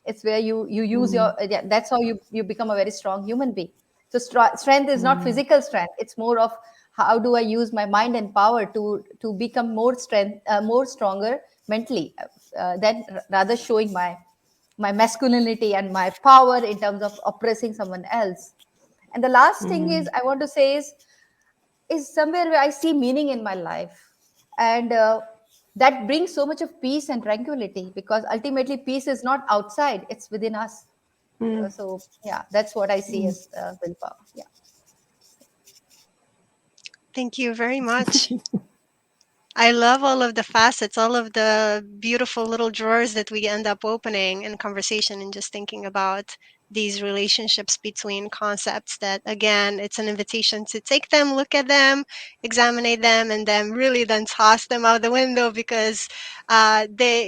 It's where you use your yeah, that's how you become a very strong human being. So strength is not physical strength, it's more of how do I use my mind and power to become more stronger mentally, than rather showing my masculinity and my power in terms of oppressing someone else. And the last thing is I want to say is somewhere where I see meaning in my life. And that brings so much of peace and tranquility, because ultimately peace is not outside, it's within us. So yeah, that's what I see as willpower. Yeah. Thank you very much. I love all of the facets, all of the beautiful little drawers that we end up opening in conversation and just thinking about these relationships between concepts that, again, it's an invitation to take them, look at them, examine them, and then really then toss them out the window because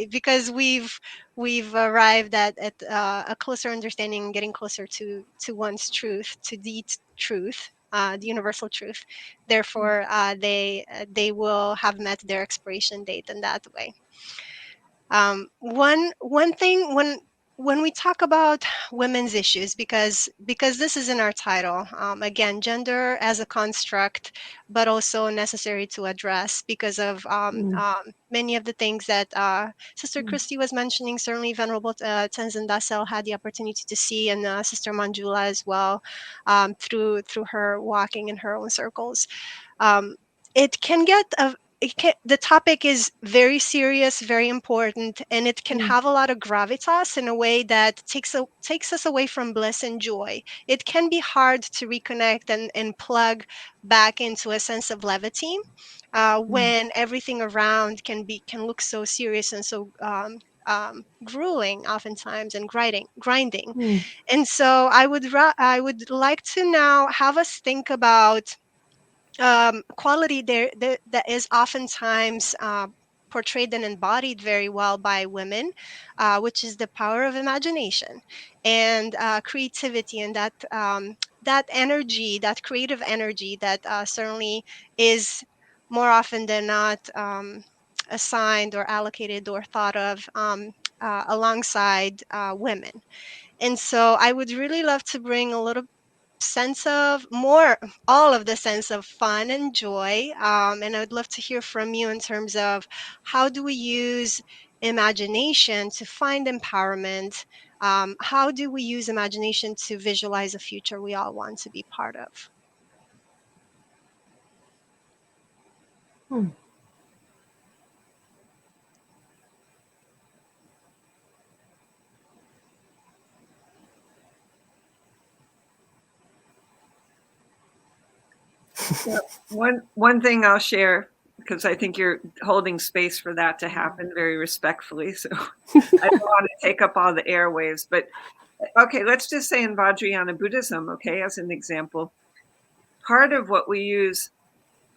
because we've arrived at a closer understanding and getting closer to one's truth, to the truth, the universal truth. Therefore, they will have met their expiration date in that way. One thing when we talk about women's issues, because this is in our title, again, gender as a construct, but also necessary to address because of many of the things that Sister Christie was mentioning. Certainly, Venerable Tenzin Dasel had the opportunity to see, and Sister Manjula as well, through her walking in her own circles. Um, it can get the topic is very serious, very important, and it can have a lot of gravitas in a way that takes us away from bliss and joy. It can be hard to reconnect and plug back into a sense of levity when everything around can look so serious and so grueling oftentimes, and grinding. And so I would like to now have us think about quality that is oftentimes portrayed and embodied very well by women, which is the power of imagination and creativity, and that energy, that creative energy that certainly is more often than not assigned or allocated or thought of alongside women. And so I would really love to bring a little sense of more all of the sense of fun and joy, and I'd love to hear from you in terms of how do we use imagination to find empowerment. How do we use imagination to visualize a future we all want to be part of? One thing I'll share, because I think you're holding space for that to happen very respectfully. So I don't want to take up all the airwaves, but okay, let's just say in Vajrayana Buddhism, okay, as an example, part of what we use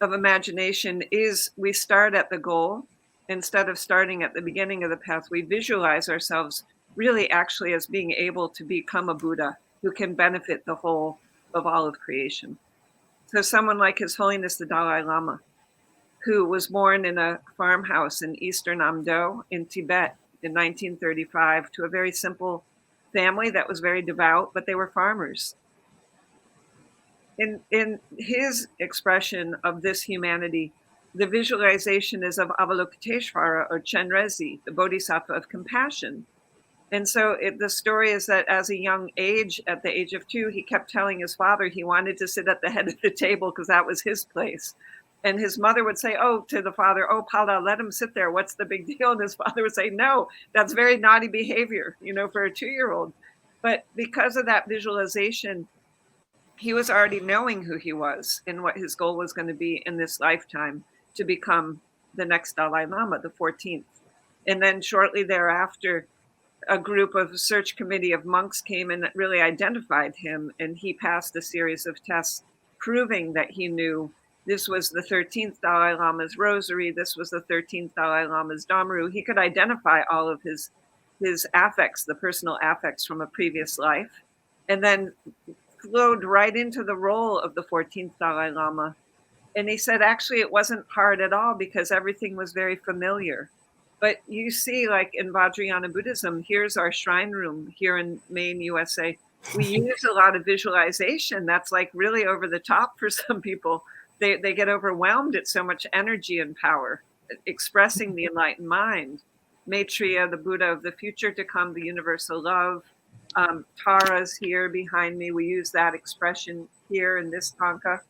of imagination is we start at the goal instead of starting at the beginning of the path. We visualize ourselves really actually as being able to become a Buddha who can benefit the whole of all of creation. So someone like His Holiness the Dalai Lama, who was born in a farmhouse in eastern Amdo in Tibet in 1935 to a very simple family that was very devout, but they were farmers. In his expression of this humanity, the visualization is of Avalokiteshvara or Chenrezi, the Bodhisattva of compassion. And so the story is that as a young age, at the age of 2, he kept telling his father he wanted to sit at the head of the table because that was his place. And his mother would say, to the father, Pala, let him sit there. What's the big deal? And his father would say, no, that's very naughty behavior, for a 2-year-old. But because of that visualization, he was already knowing who he was and what his goal was going to be in this lifetime to become the next Dalai Lama, the 14th. And then shortly thereafter, a group of search committee of monks came and really identified him, and he passed a series of tests proving that he knew this was the 13th Dalai Lama's rosary, this was the 13th Dalai Lama's Dhammaru. He could identify all of his affects, the personal affects from a previous life, and then flowed right into the role of the 14th Dalai Lama. And he said, actually, it wasn't hard at all because everything was very familiar. But you see, like in Vajrayana Buddhism, here's our shrine room here in Maine, USA. We use a lot of visualization. That's like really over the top for some people. They get overwhelmed at so much energy and power, expressing the enlightened mind. Maitreya, the Buddha of the future to come, the universal love. Tara's here behind me. We use that expression here in this tanka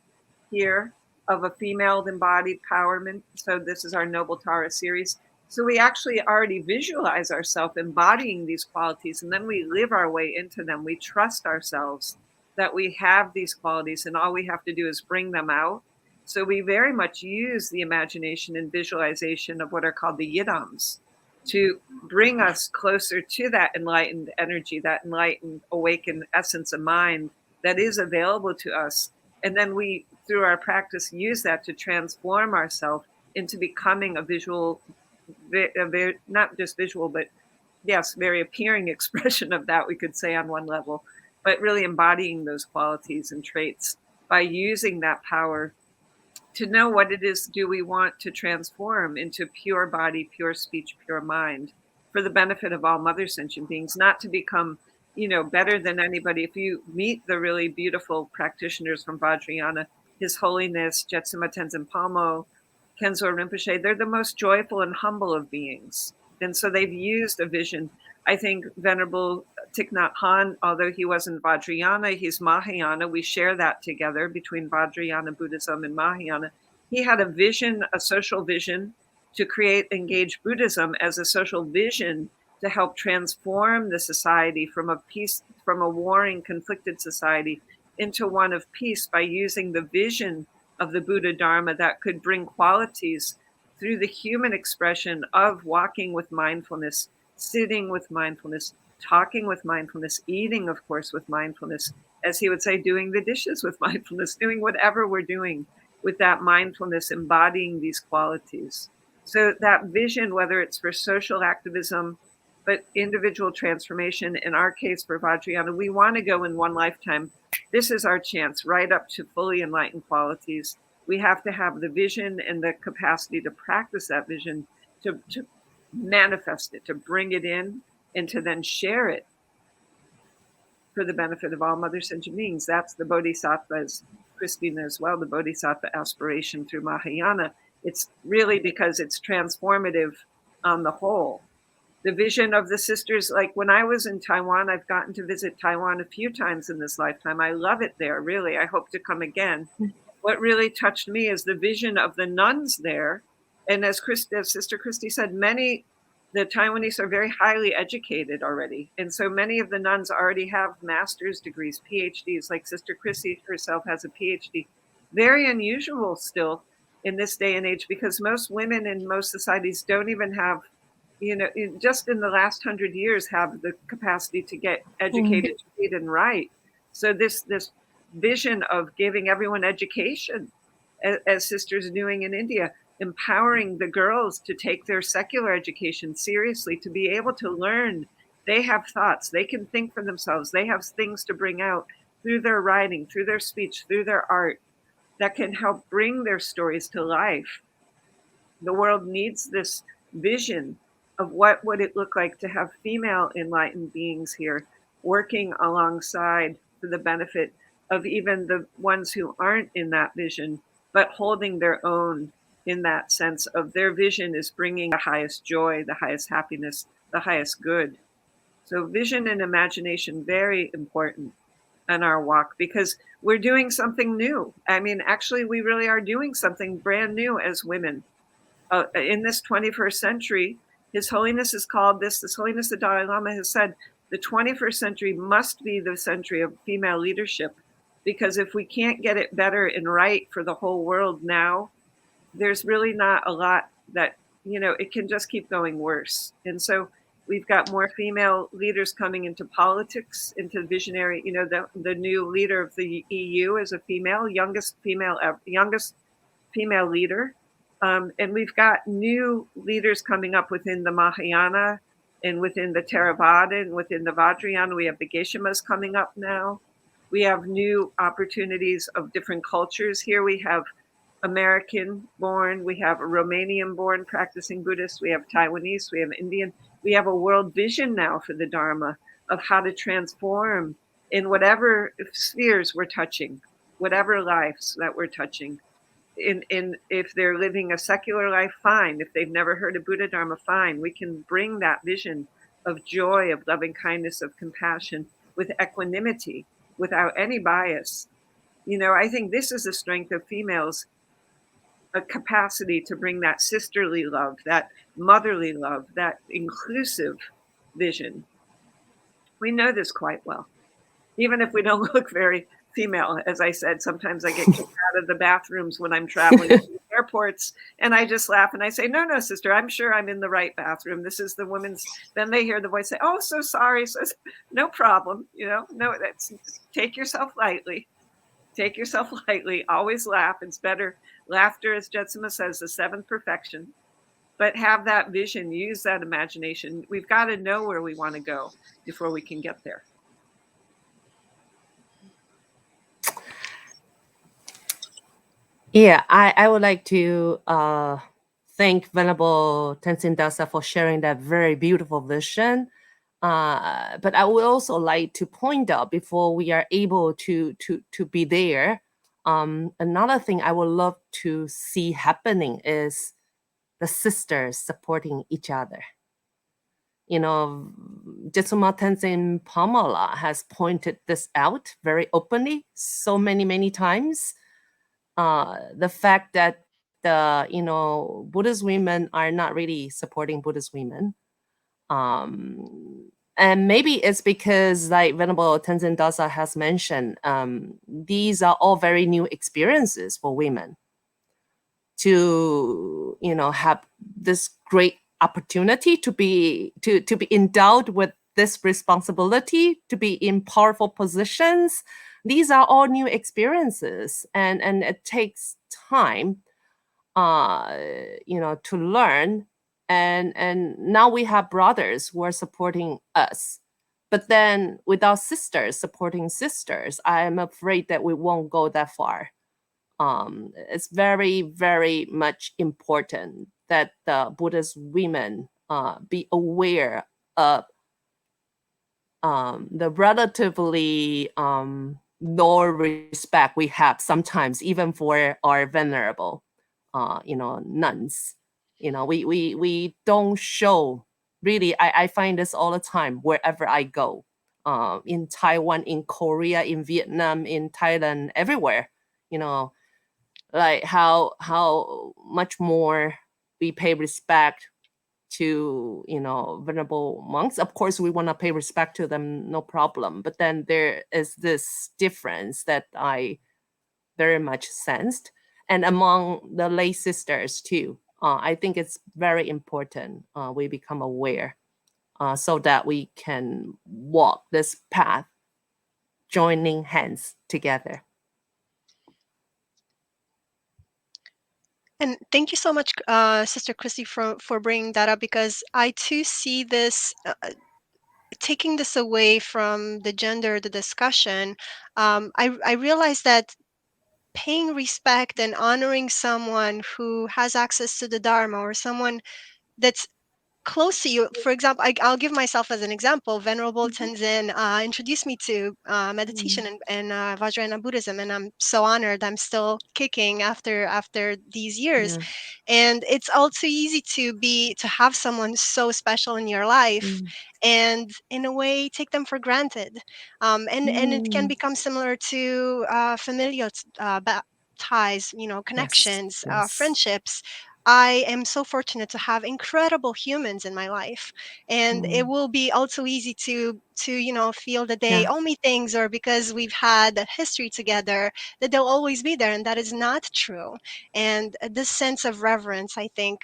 here of a female embodied empowerment. So this is our Noble Tara series. So we actually already visualize ourselves embodying these qualities, and then we live our way into them. We trust ourselves that we have these qualities, and all we have to do is bring them out. So we very much use the imagination and visualization of what are called the yidams to bring us closer to that enlightened energy, that enlightened, awakened essence of mind that is available to us. And then we, through our practice, use that to transform ourselves into becoming a visual, not just visual, but yes, very appearing expression of that, we could say on one level, but really embodying those qualities and traits by using that power to know what it is do we want to transform into pure body, pure speech, pure mind for the benefit of all mother sentient beings, not to become, better than anybody. If you meet the really beautiful practitioners from Vajrayana, His Holiness Jetsima Tenzin Palmo, Khenzo Rinpoche, they're the most joyful and humble of beings. And so they've used a vision. I think Venerable Thich Nhat Hanh, although he wasn't Vajrayana, he's Mahayana. We share that together between Vajrayana Buddhism and Mahayana. He had a vision, a social vision, to create Engaged Buddhism as a social vision to help transform the society from a warring, conflicted society into one of peace by using the vision of the Buddha Dharma that could bring qualities through the human expression of walking with mindfulness, sitting with mindfulness, talking with mindfulness, eating, of course, with mindfulness, as he would say, doing the dishes with mindfulness, doing whatever we're doing with that mindfulness, embodying these qualities. So that vision, whether it's for social activism, but individual transformation, in our case for Vajrayana, we want to go in one lifetime. This is our chance, right up to fully enlightened qualities. We have to have the vision and the capacity to practice that vision, to manifest it, to bring it in, and to then share it for the benefit of all mother sentient beings. That's the Bodhisattva's, Christina as well, the Bodhisattva aspiration through Mahayana. It's really because it's transformative on the whole. The vision of the sisters, like when I was in Taiwan, I've gotten to visit Taiwan a few times in this lifetime. I love it there, really. I hope to come again. What really touched me is the vision of the nuns there. And as Sister Christie said, the Taiwanese are very highly educated already. And so many of the nuns already have master's degrees, PhDs, like Sister Christie herself has a PhD. Very unusual still in this day and age, because most women in most societies don't even have, just in the last 100 years have the capacity to get educated to read and write. So this vision of giving everyone education, as sisters are doing in India, empowering the girls to take their secular education seriously, to be able to learn. They have thoughts, they can think for themselves, they have things to bring out through their writing, through their speech, through their art, that can help bring their stories to life. The world needs this vision of what would it look like to have female enlightened beings here working alongside for the benefit of even the ones who aren't in that vision, but holding their own in that sense of their vision is bringing the highest joy, the highest happiness, the highest good. So vision and imagination, very important in our walk, because we're doing something new. I mean, actually, we really are doing something brand new as women. In this 21st century, His Holiness has called this, His Holiness the Dalai Lama has said, the 21st century must be the century of female leadership, because if we can't get it better and right for the whole world now, there's really not a lot that, it can just keep going worse. And so we've got more female leaders coming into politics, into visionary, the new leader of the EU is a female, youngest female leader. And we've got new leaders coming up within the Mahayana and within the Theravada and within the Vajrayana. We have the Geshe-mas coming up now. We have new opportunities of different cultures here. We have American born, we have a Romanian born practicing Buddhist, we have Taiwanese, we have Indian. We have a world vision now for the Dharma of how to transform in whatever spheres we're touching, whatever lives that we're touching. In if they're living a secular life, fine. If they've never heard of Buddha Dharma, fine. We can bring that vision of joy, of loving kindness, of compassion, with equanimity, without any bias. I think this is the strength of females, a capacity to bring that sisterly love, that motherly love, that inclusive vision. We know this quite well, even if we don't look very female. As I said, sometimes I get kicked out of the bathrooms when I'm traveling to the airports, and I just laugh and I say, no, sister, I'm sure I'm in the right bathroom. This is the women's. Then they hear the voice say, oh, so sorry. So no problem. No, take yourself lightly. Take yourself lightly. Always laugh. It's better. Laughter, as Jetsima says, the seventh perfection. But have that vision. Use that imagination. We've got to know where we want to go before we can get there. Yeah, I would like to thank Venerable Tenzin Dasel for sharing that very beautiful vision. But I would also like to point out, before we are able to be there, another thing I would love to see happening is the sisters supporting each other. Jetsuma Tenzin Pamala has pointed this out very openly so many times. The fact that Buddhist women are not really supporting Buddhist women. And maybe it's because, like Venerable Tenzin Dasel has mentioned, these are all very new experiences for women to, have this great opportunity to be endowed with this responsibility, to be in powerful positions. These are all new experiences, and it takes time, to learn. And now we have brothers who are supporting us, but then without sisters supporting sisters, I am afraid that we won't go that far. It's very, very much important that the Buddhist women be aware of the relatively low respect we have sometimes, even for our venerable, nuns. We don't show, really, I find this all the time wherever I go, in Taiwan, in Korea, in Vietnam, in Thailand, everywhere, like how much more we pay respect to venerable monks. Of course we want to pay respect to them, no problem, but then there is this difference that I very much sensed, and among the lay sisters too. I think it's very important we become aware, so that we can walk this path joining hands together. And thank you so much, Sister Christie, for bringing that up, because I too see this, taking this away from the gender, the discussion. I realize that paying respect and honoring someone who has access to the Dharma, or someone that's close to you. For example, I'll give myself as an example. Venerable Mhm. Tenzin introduced me to meditation and Vajrayana Buddhism, and I'm so honored. I'm still kicking after these years, Yeah. and it's all too easy to have someone so special in your life, and in a way take them for granted, and it can become similar to familial ties, Yes. connections, Yes. friendships. I am so fortunate to have incredible humans in my life, and it will be also easy to feel that they Yeah. owe me things, or because we've had a history together, that they'll always be there, and that is not true. And this sense of reverence, I think,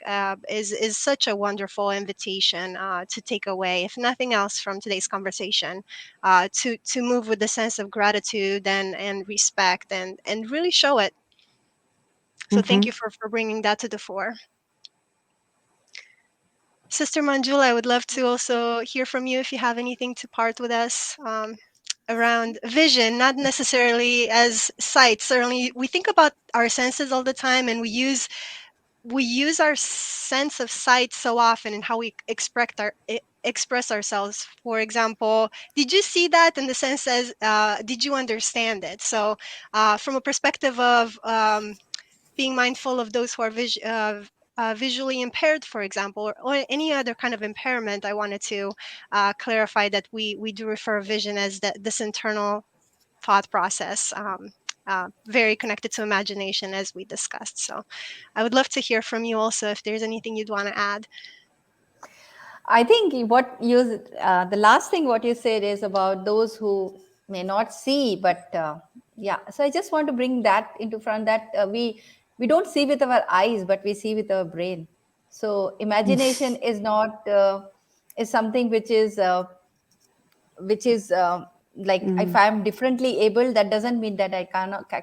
is such a wonderful invitation to take away, if nothing else, from today's conversation, to move with the sense of gratitude and respect, and really show it. So thank Mm-hmm. you for bringing that to the fore. Sister Manjula, I would love to also hear from you if you have anything to part with us around vision, not necessarily as sight. Certainly, we think about our senses all the time, and we use our sense of sight so often in how we express ourselves. For example, did you see that in the sense as did you understand it? So, from a perspective of being mindful of those who are visually impaired, for example, or any other kind of impairment, I wanted to clarify that we do refer vision as this internal thought process, very connected to imagination, as we discussed. So I would love to hear from you also if there's anything you'd want to add. I think the last thing what you said is about those who may not see, but yeah. So I just want to bring that into front that we don't see with our eyes, but we see with our brain. So imagination is not is something which is like if I'm differently able, that doesn't mean that I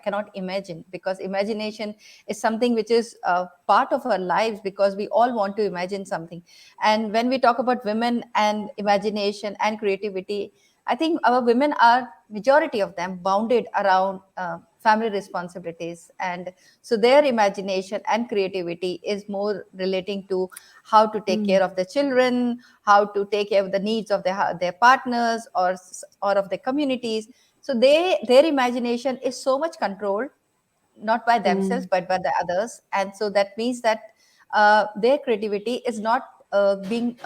cannot imagine, because imagination is something which is part of our lives, because we all want to imagine something. And when we talk about women and imagination and creativity, I think our women are, majority of them, bounded around family responsibilities, and so their imagination and creativity is more relating to how to take care of the children, how to take care of the needs of their partners, or of the communities. So their imagination is so much controlled, not by themselves but by the others. And so that means that their creativity is not being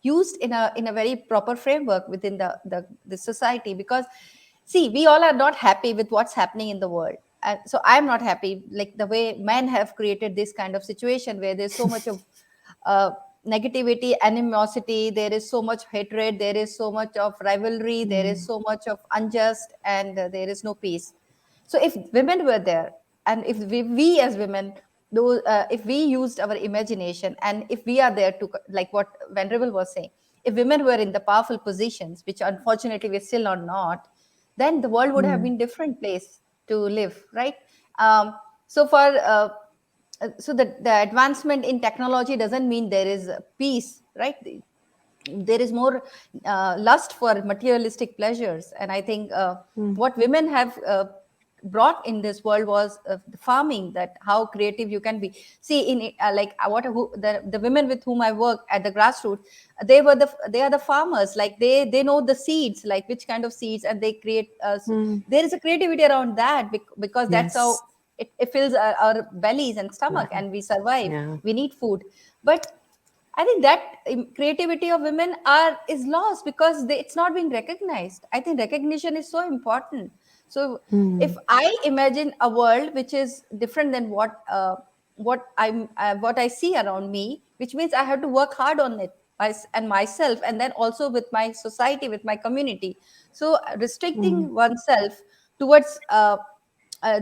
used in a very proper framework within the society. Because see, we all are not happy with what's happening in the world, and so I'm not happy like the way men have created this kind of situation where there's so much of uh, negativity, animosity, there is so much hatred, there is so much of rivalry, there is so much of unjust, and there is no peace. So if women were there, and if we as women, those if we used our imagination, and if we are there to, like what Venerable was saying, if women were in the powerful positions, which unfortunately we're still not, then the world would have been different place to live, right? So for so the advancement in technology doesn't mean there is peace, right? There is more lust for materialistic pleasures. And I think what women have brought in this world was the farming, that how creative you can be. See, in the women with whom I work at the grassroots, they are the farmers. Like they know the seeds, like which kind of seeds, and they create there is a creativity around that, because that's how Yes. it fills our bellies and stomach, and we survive. Yeah. We need food. But I think that creativity of women is lost because it's not being recognized. I think recognition is so important. So if I imagine a world which is different than what I see around me, which means I have to work hard on it, and myself, and then also with my society, with my community. So restricting oneself towards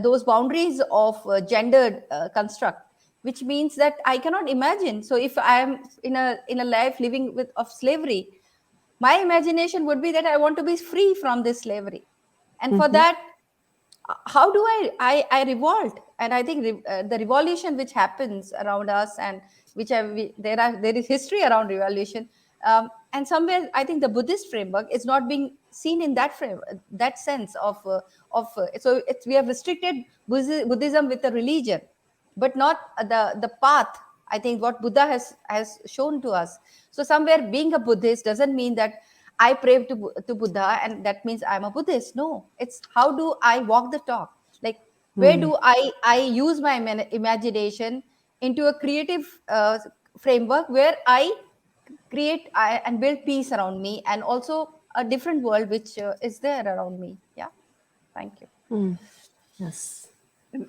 those boundaries of gendered construct, which means that I cannot imagine. So if I am in a life living with of slavery, my imagination would be that I want to be free from this slavery. And for that, how do I revolt? And I think the revolution which happens around us, and there is history around revolution, and somewhere I think the Buddhist framework is not being seen in that sense so we have restricted Buddhism with a religion, but not the path I think what Buddha has shown to us. So somewhere being a Buddhist doesn't mean that I pray to Buddha and that means I'm a Buddhist. No, it's how do I walk the talk? Like where do I use my imagination into a creative framework where I create and build peace around me and also a different world which is there around me. Yeah, thank you. Yes.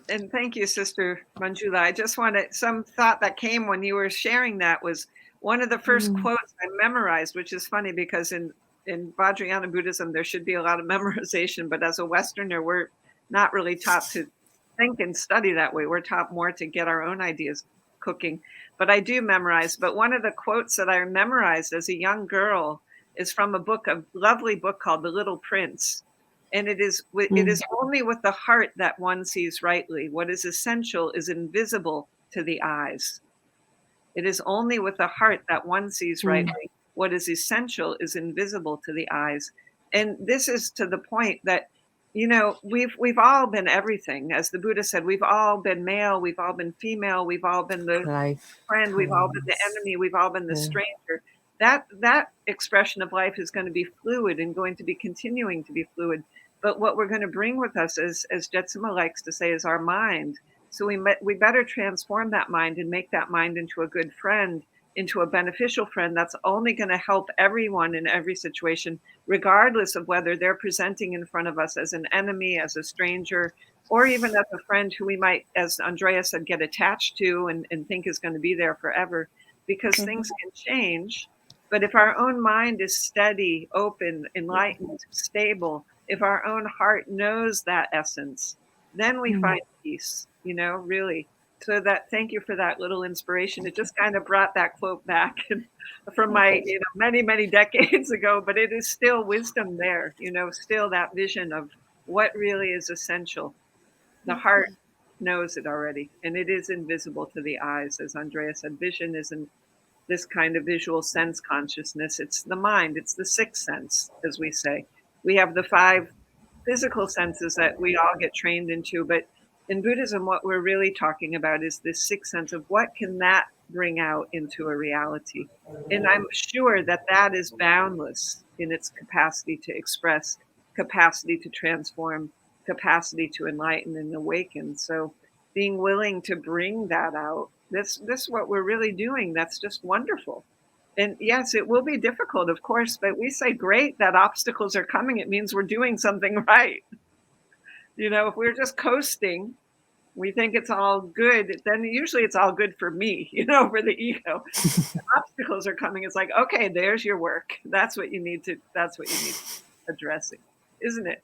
And thank you, Sister Manjula. I just wanted some thought that came when you were sharing that was one of the first quotes I memorized, which is funny because in Vajrayana Buddhism, there should be a lot of memorization, but as a Westerner, we're not really taught to think and study that way. We're taught more to get our own ideas cooking. But I do memorize. But one of the quotes that I memorized as a young girl is from a lovely book called The Little Prince. And it is only with the heart that one sees rightly. What is essential is invisible to the eyes. It is only with the heart that one sees rightly. What is essential is invisible to the eyes. And this is to the point that, you know, we've all been everything. As the Buddha said, we've all been male, we've all been female, we've all been the friend, we've all been the enemy, we've all been the stranger. That expression of life is going to be fluid and going to be continuing to be fluid. But what we're going to bring with us, as Jetsima likes to say, is our mind. So we better transform that mind and make that mind into a good friend, into a beneficial friend that's only going to help everyone in every situation, regardless of whether they're presenting in front of us as an enemy, as a stranger, or even as a friend who we might, as Andrea said, get attached to and think is going to be there forever, because things can change. But if our own mind is steady, open, enlightened, stable, if our own heart knows that essence, then we find peace, you know, really. So that, thank you for that little inspiration. It just kind of brought that quote back from my, you know, many, many decades ago, but it is still wisdom there, you know, still that vision of what really is essential. The heart knows it already, and it is invisible to the eyes. As Andrea said, vision isn't this kind of visual sense consciousness. It's the mind. It's the sixth sense, as we say. We have the five physical senses that we all get trained into, but in Buddhism, what we're really talking about is this sixth sense of what can that bring out into a reality. And I'm sure that that is boundless in its capacity to express, capacity to transform, capacity to enlighten and awaken. So being willing to bring that out, this is what we're really doing. That's just wonderful. And yes, it will be difficult, of course, but we say, great that obstacles are coming. It means we're doing something right. You know, if we're just coasting, we think it's all good, then usually it's all good for me, you know, for the ego. Obstacles are coming. It's like, okay, there's your work. That's what you need addressing, isn't it?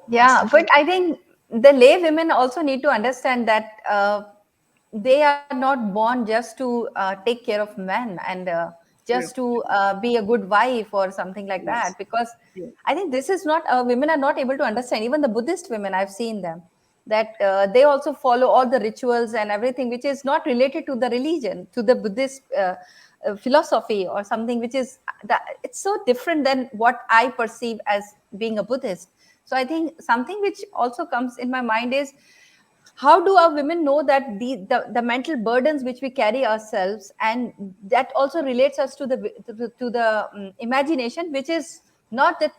Yeah, but I think the lay women also need to understand that they are not born just to take care of men and just to be a good wife or something like that. Because I think this is not, women are not able to understand. Even the Buddhist women, I've seen them, that they also follow all the rituals and everything, which is not related to the religion, to the Buddhist philosophy or something, which is, it's so different than what I perceive as being a Buddhist. So I think something which also comes in my mind is, how do our women know that the mental burdens which we carry ourselves, and that also relates us to the imagination, which is not the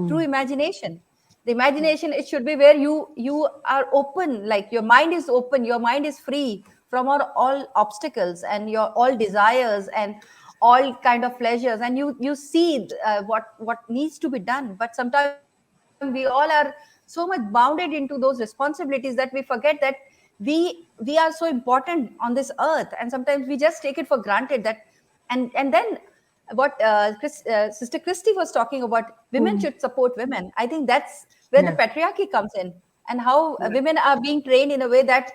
true imagination. The imagination, it should be where you are open, like your mind is open, your mind is free from all obstacles and your all desires and all kind of pleasures, and you see what needs to be done. But sometimes we all are so much bounded into those responsibilities that we forget that we are so important on this earth, and sometimes we just take it for granted that, and then what Sister Christie was talking about, women should support women. I think that's where the patriarchy comes in, and how women are being trained in a way that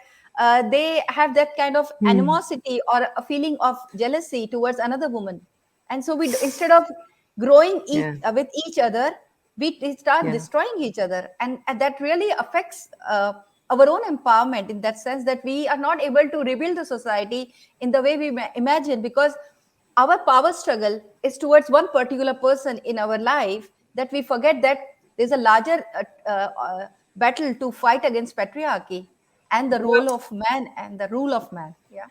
they have that kind of animosity or a feeling of jealousy towards another woman. And so we, instead of growing with each other, we start destroying each other, and that really affects our own empowerment, in that sense that we are not able to rebuild the society in the way we imagine, because our power struggle is towards one particular person in our life, that we forget that there's a larger battle to fight against patriarchy. and the role of man and the rule of man. Yeah.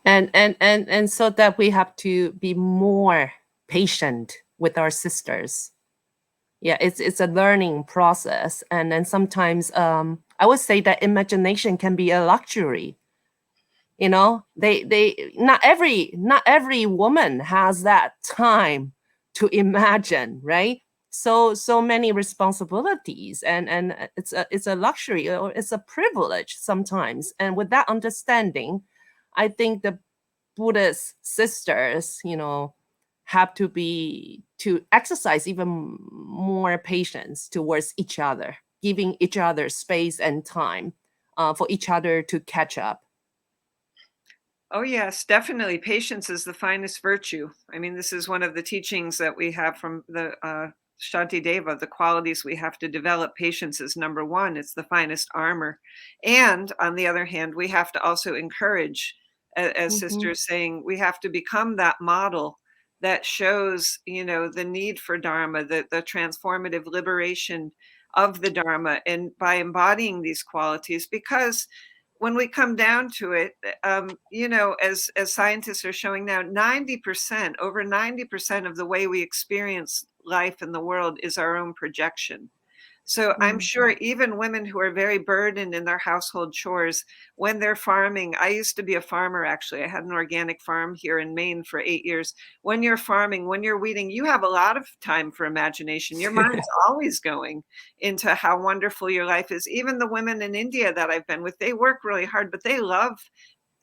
And so that we have to be more patient with our sisters. Yeah, it's a learning process, and then sometimes I would say that imagination can be a luxury. You know, they not every woman has that time to imagine, right? So many responsibilities, and it's a luxury, or it's a privilege sometimes. And with that understanding, I think the Buddhist sisters, you know, have to exercise even more patience towards each other, giving each other space and time for each other to catch up. Oh, yes, definitely. Patience is the finest virtue. I mean, this is one of the teachings that we have from the Shantideva, the qualities we have to develop. Patience is number one. It's the finest armor. And on the other hand, we have to also encourage, as Sister is saying, we have to become that model that shows, you know, the need for Dharma, the transformative liberation of the Dharma, and by embodying these qualities, because when we come down to it, you know, as scientists are showing now, 90%, over 90% of the way we experience life in the world is our own projection. So I'm sure even women who are very burdened in their household chores, when they're farming, I used to be a farmer, actually. I had an organic farm here in Maine for 8 years. When you're farming, when you're weeding, you have a lot of time for imagination. Your mind's always going into how wonderful your life is. Even the women in India that I've been with, they work really hard, but they love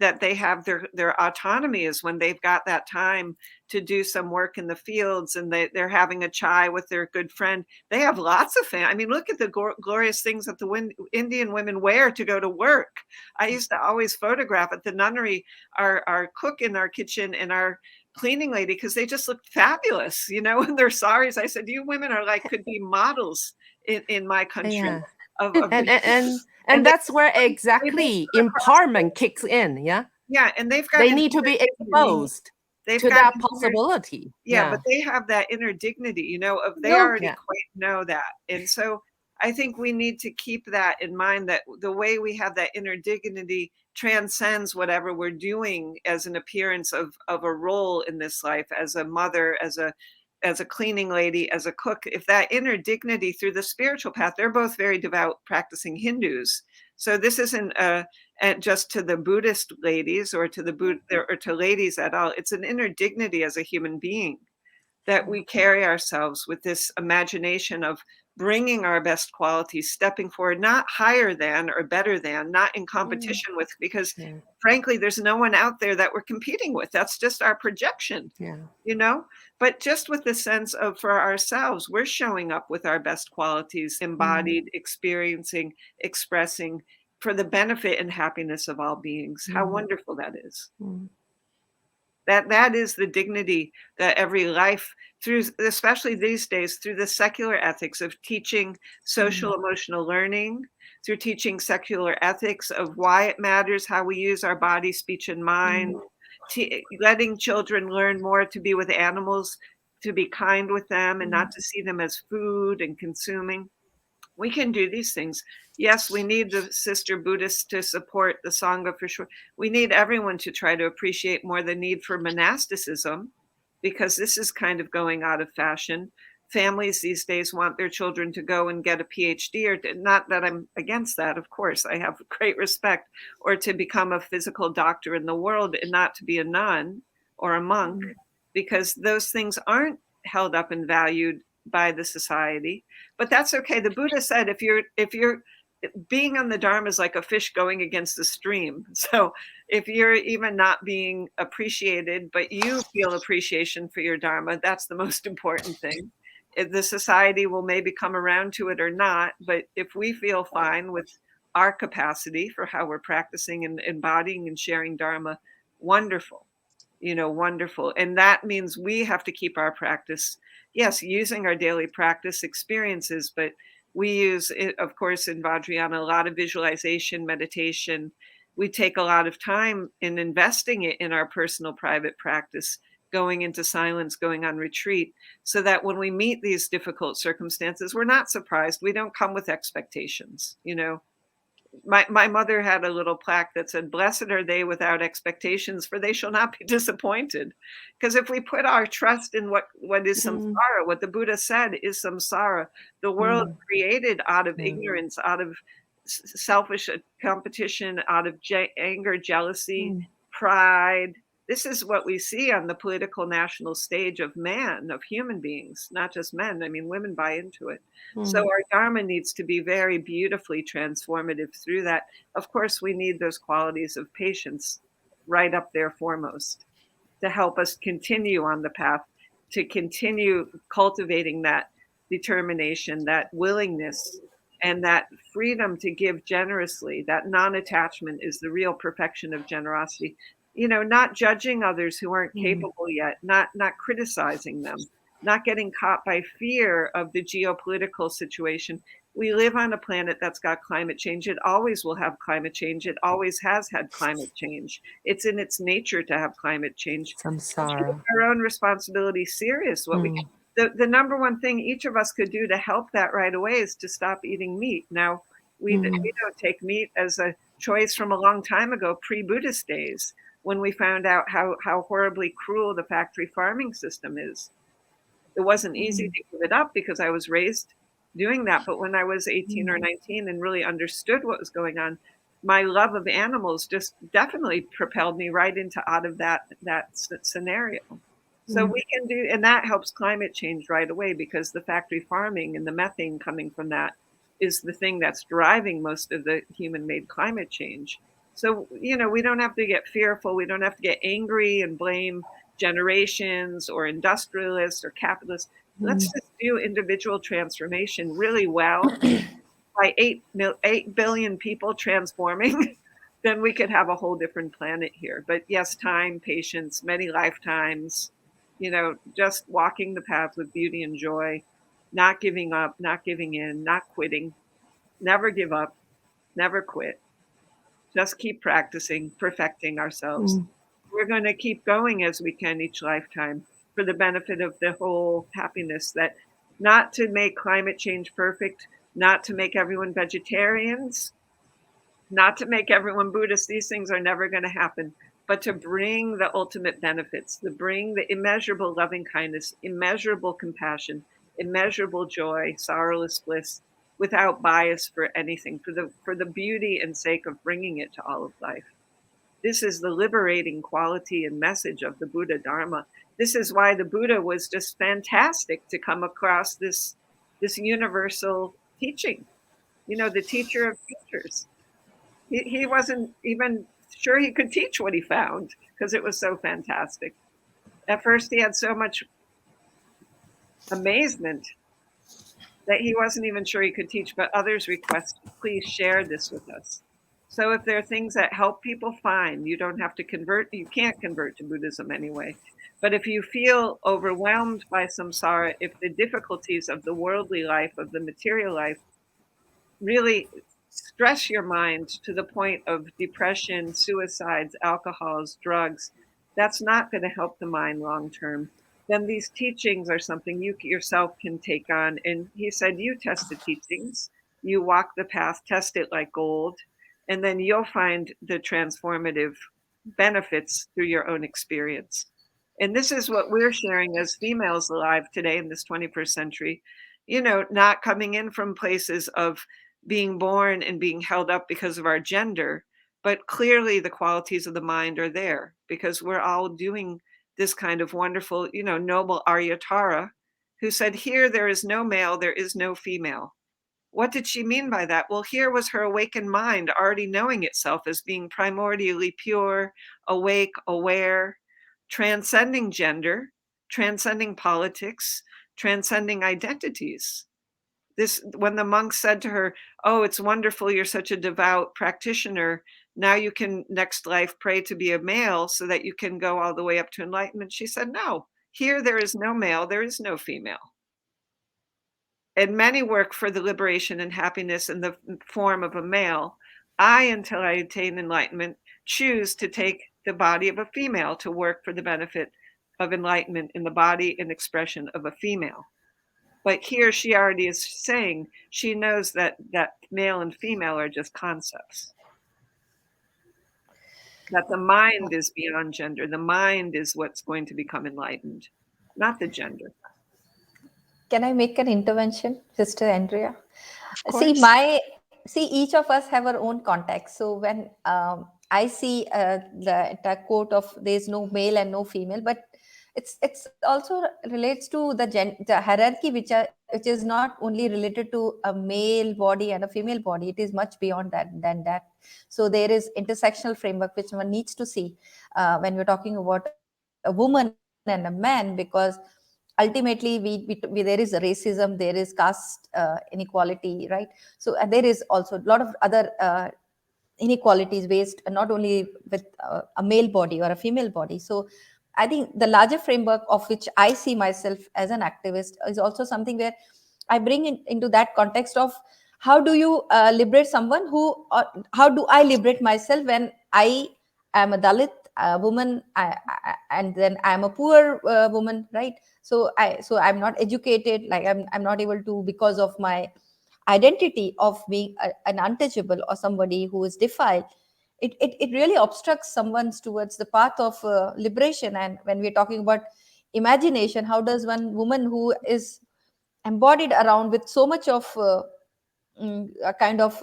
that they have their autonomy, is when they've got that time to do some work in the fields, and they're having a chai with their good friend. They have lots of I mean, look at the glorious things that the Indian women wear to go to work. I used to always photograph at the nunnery our cook in our kitchen and our cleaning lady, because they just looked fabulous, you know, in their saris. I said, you women are like, could be models in my country. Yeah. Of and that's where exactly empowerment kicks in. Yeah. Yeah, and they've got they need to be exposed to that possibility. Yeah, but they have that inner dignity, you know, of they already quite know that. And so I think we need to keep that in mind, that the way we have that inner dignity transcends whatever we're doing as an appearance of a role in this life, as a mother, as a cleaning lady, as a cook. If that inner dignity through the spiritual path, they're both very devout practicing Hindus. So this isn't just to the Buddhist ladies or to or to ladies at all. It's an inner dignity as a human being, that we carry ourselves with this imagination of bringing our best qualities, stepping forward, not higher than or better than, not in competition with, because frankly, there's no one out there that we're competing with. That's just our projection, you know, but just with the sense of, for ourselves, we're showing up with our best qualities, embodied, experiencing, expressing, for the benefit and happiness of all beings. How wonderful that is. That is the dignity that every life, through, especially these days, through the secular ethics of teaching social emotional learning, through teaching secular ethics of why it matters how we use our body, speech, and mind, letting children learn more to be with animals, to be kind with them, and not to see them as food and consuming. We can do these things. Yes, we need the sister Buddhists to support the Sangha for sure. We need everyone to try to appreciate more the need for monasticism, because this is kind of going out of fashion. Families these days want their children to go and get a PhD, or not that I'm against that, of course, I have great respect, or to become a physical doctor in the world, and not to be a nun or a monk, because those things aren't held up and valued by the society. But that's okay. The Buddha said, if you're being on the Dharma is like a fish going against the stream. So if you're even not being appreciated, but you feel appreciation for your Dharma, that's the most important thing. If the society will maybe come around to it or not, but if we feel fine with our capacity for how we're practicing and embodying and sharing Dharma, wonderful, you know, wonderful. And that means we have to keep our practice, yes, using our daily practice experiences, but we use, of course, in Vajrayana, a lot of visualization, meditation. We take a lot of time in investing it in our personal private practice, going into silence, going on retreat, so that when we meet these difficult circumstances, we're not surprised. We don't come with expectations, you know. my mother had a little plaque that said, "Blessed are they without expectations, for they shall not be disappointed." Because if we put our trust in what is samsara, what the Buddha said is samsara, the world created out of ignorance, out of selfish competition, out of anger, jealousy, pride. This is what we see on the political national stage of man, of human beings, not just men. I mean, women buy into it. So our Dharma needs to be very beautifully transformative through that. Of course, we need those qualities of patience right up there foremost to help us continue on the path, to continue cultivating that determination, that willingness, and that freedom to give generously. That non-attachment is the real perfection of generosity. Not judging others who aren't capable yet, not criticizing them, not getting caught by fear of the geopolitical situation. We live on a planet that's got climate change. It always will have climate change. It always has had climate change. It's in its nature to have climate change. Samsara. Take our own responsibility serious. The number one thing each of us could do to help that right away is to stop eating meat. Now, we don't take meat as a choice from a long time ago, pre-Buddhist days, when we found out how horribly cruel the factory farming system is. It wasn't easy to give it up because I was raised doing that. But when I was 18 or 19 and really understood what was going on, my love of animals just definitely propelled me right into out of that scenario. So we can do, and that helps climate change right away, because the factory farming and the methane coming from that is the thing that's driving most of the human-made climate change. So, we don't have to get fearful. We don't have to get angry and blame generations or industrialists or capitalists. Let's just do individual transformation really well. By 8 billion people transforming, then we could have a whole different planet here. But yes, time, patience, many lifetimes, just walking the path with beauty and joy, not giving up, not giving in, not quitting, never give up, never quit. Just keep practicing, perfecting ourselves. We're going to keep going as we can each lifetime for the benefit of the whole happiness, that not to make climate change perfect, not to make everyone vegetarians, not to make everyone Buddhist. These things are never going to happen, but to bring the ultimate benefits, to bring the immeasurable loving kindness, immeasurable compassion, immeasurable joy, sorrowless bliss, without bias for anything, for the beauty and sake of bringing it to all of life. This is the liberating quality and message of the Buddha Dharma. This is why the Buddha was just fantastic to come across this universal teaching, the teacher of teachers. He wasn't even sure he could teach what he found, because it was so fantastic. At first, he had so much amazement that he wasn't even sure he could teach, but others requested, please share this with us. So if there are things that help people, fine. You don't have to convert. You can't convert to Buddhism anyway. But if you feel overwhelmed by samsara, if the difficulties of the worldly life, of the material life, really stress your mind to the point of depression, suicides, alcohols, drugs, that's not going to help the mind long term. Then these teachings are something you yourself can take on. And he said, you test the teachings, you walk the path, test it like gold, and then you'll find the transformative benefits through your own experience. And this is what we're sharing as females alive today in this 21st century, not coming in from places of being born and being held up because of our gender, but clearly the qualities of the mind are there, because we're all doing this kind of wonderful, noble Aryatara, who said, here there is no male, there is no female. What did she mean by that? Well, here was her awakened mind already knowing itself as being primordially pure, awake, aware, transcending gender, transcending politics, transcending identities. When the monk said to her, oh, it's wonderful, you're such a devout practitioner, now you can next life pray to be a male so that you can go all the way up to enlightenment. She said, no, here there is no male, there is no female. And many work for the liberation and happiness in the form of a male. I, until I attain enlightenment, choose to take the body of a female to work for the benefit of enlightenment in the body and expression of a female. But here she already is saying she knows that male and female are just concepts. That the mind is beyond gender. The mind is what's going to become enlightened, not the gender. Can I make an intervention, Sister Andrea? Of course. See, each of us have our own context. So when I see the quote of "there's no male and no female," but it's also relates to the hierarchy, which is not only related to a male body and a female body. It is much beyond that than that. So there is intersectional framework which one needs to see when we're talking about a woman and a man, because ultimately we there is racism, there is caste inequality, right? So and there is also a lot of other inequalities based not only with a male body or a female body. So I think the larger framework of which I see myself as an activist is also something where I bring into that context of how do you liberate someone who, how do I liberate myself when I am a Dalit woman, and then I'm a poor woman, right? So I'm not educated, like I'm not able to, because of my identity of being an untouchable or somebody who is defiled. It really obstructs someone's towards the path of liberation. And when we're talking about imagination, how does one woman who is embodied around with so much of a kind of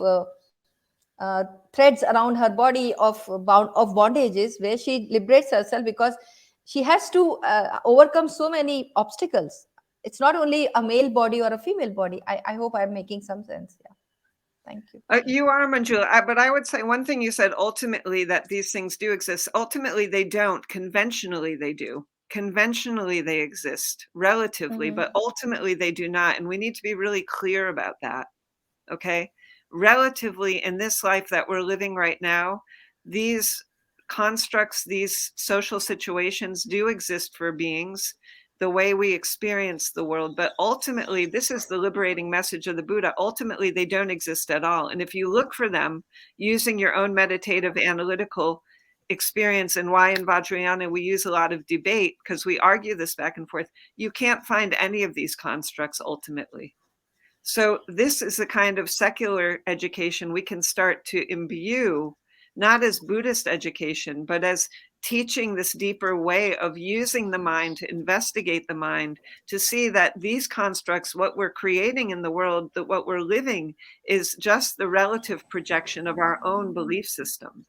threads around her body of bondages, where she liberates herself because she has to overcome so many obstacles. It's not only a male body or a female body. I hope I'm making some sense. Yeah, thank you. You are, Manjula, but I would say one thing you said, ultimately, that these things do exist. Ultimately, they don't. Conventionally, they do. Conventionally, they exist relatively, but ultimately, they do not. And we need to be really clear about that. Okay? Relatively, in this life that we're living right now, these constructs, these social situations do exist for beings, the way we experience the world. But ultimately, this is the liberating message of the Buddha. Ultimately, they don't exist at all. And if you look for them using your own meditative analytical experience, and why in Vajrayana we use a lot of debate because we argue this back and forth, you can't find any of these constructs ultimately. So this is the kind of secular education we can start to imbue, not as Buddhist education, but as teaching this deeper way of using the mind to investigate the mind, to see that these constructs, what we're creating in the world, that what we're living is just the relative projection of our own belief system.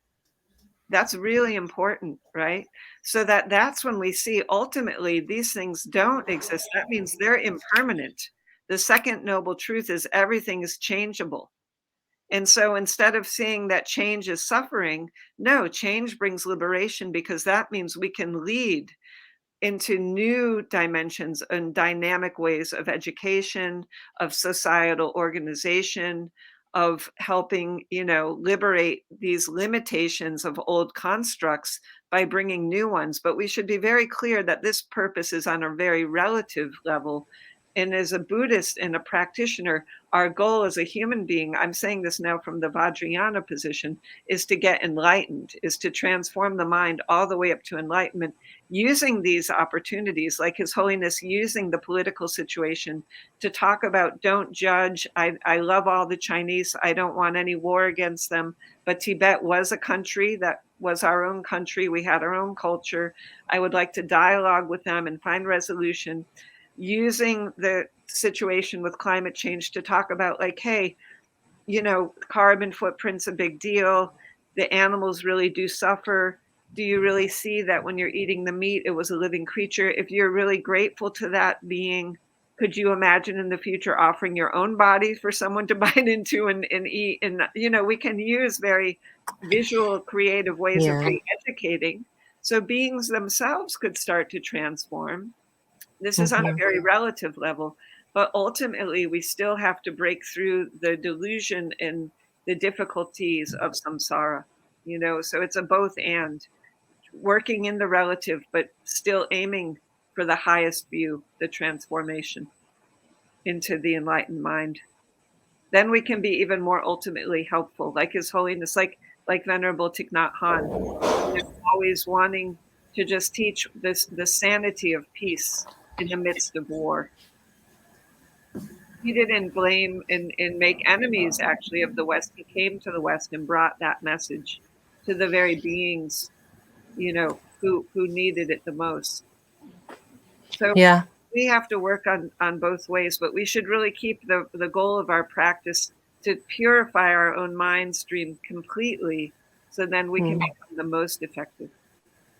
That's really important, right? So that's when we see ultimately these things don't exist. That means they're impermanent. The second noble truth is everything is changeable. And so instead of seeing that change is suffering, no, change brings liberation, because that means we can lead into new dimensions and dynamic ways of education, of societal organization, of helping, liberate these limitations of old constructs by bringing new ones. But we should be very clear that this purpose is on a very relative level. And as a Buddhist and a practitioner, our goal as a human being, I'm saying this now from the Vajrayana position, is to get enlightened, is to transform the mind all the way up to enlightenment, using these opportunities, like His Holiness using the political situation to talk about don't judge. I love all the Chinese. I don't want any war against them. But Tibet was a country that was our own country. We had our own culture. I would like to dialogue with them and find resolution, using the situation with climate change to talk about, like, hey, carbon footprint's a big deal. The animals really do suffer. Do you really see that when you're eating the meat, it was a living creature? If you're really grateful to that being, could you imagine in the future offering your own body for someone to bite into and eat? And, we can use very visual, creative ways of re-educating. So beings themselves could start to transform. This is on a very relative level, but ultimately we still have to break through the delusion and the difficulties of samsara, so it's a both and, working in the relative, but still aiming for the highest view, the transformation into the enlightened mind. Then we can be even more ultimately helpful, like His Holiness, like Venerable Thich Nhat Hanh, always wanting to just teach the sanity of peace in the midst of war. he didn't blame and make enemies actually of the West. He came to the West and brought that message to the very beings, who needed it the most. So Yeah. we have to work on both ways, but we should really keep the goal of our practice to purify our own mind stream completely, so then we can become the most effective.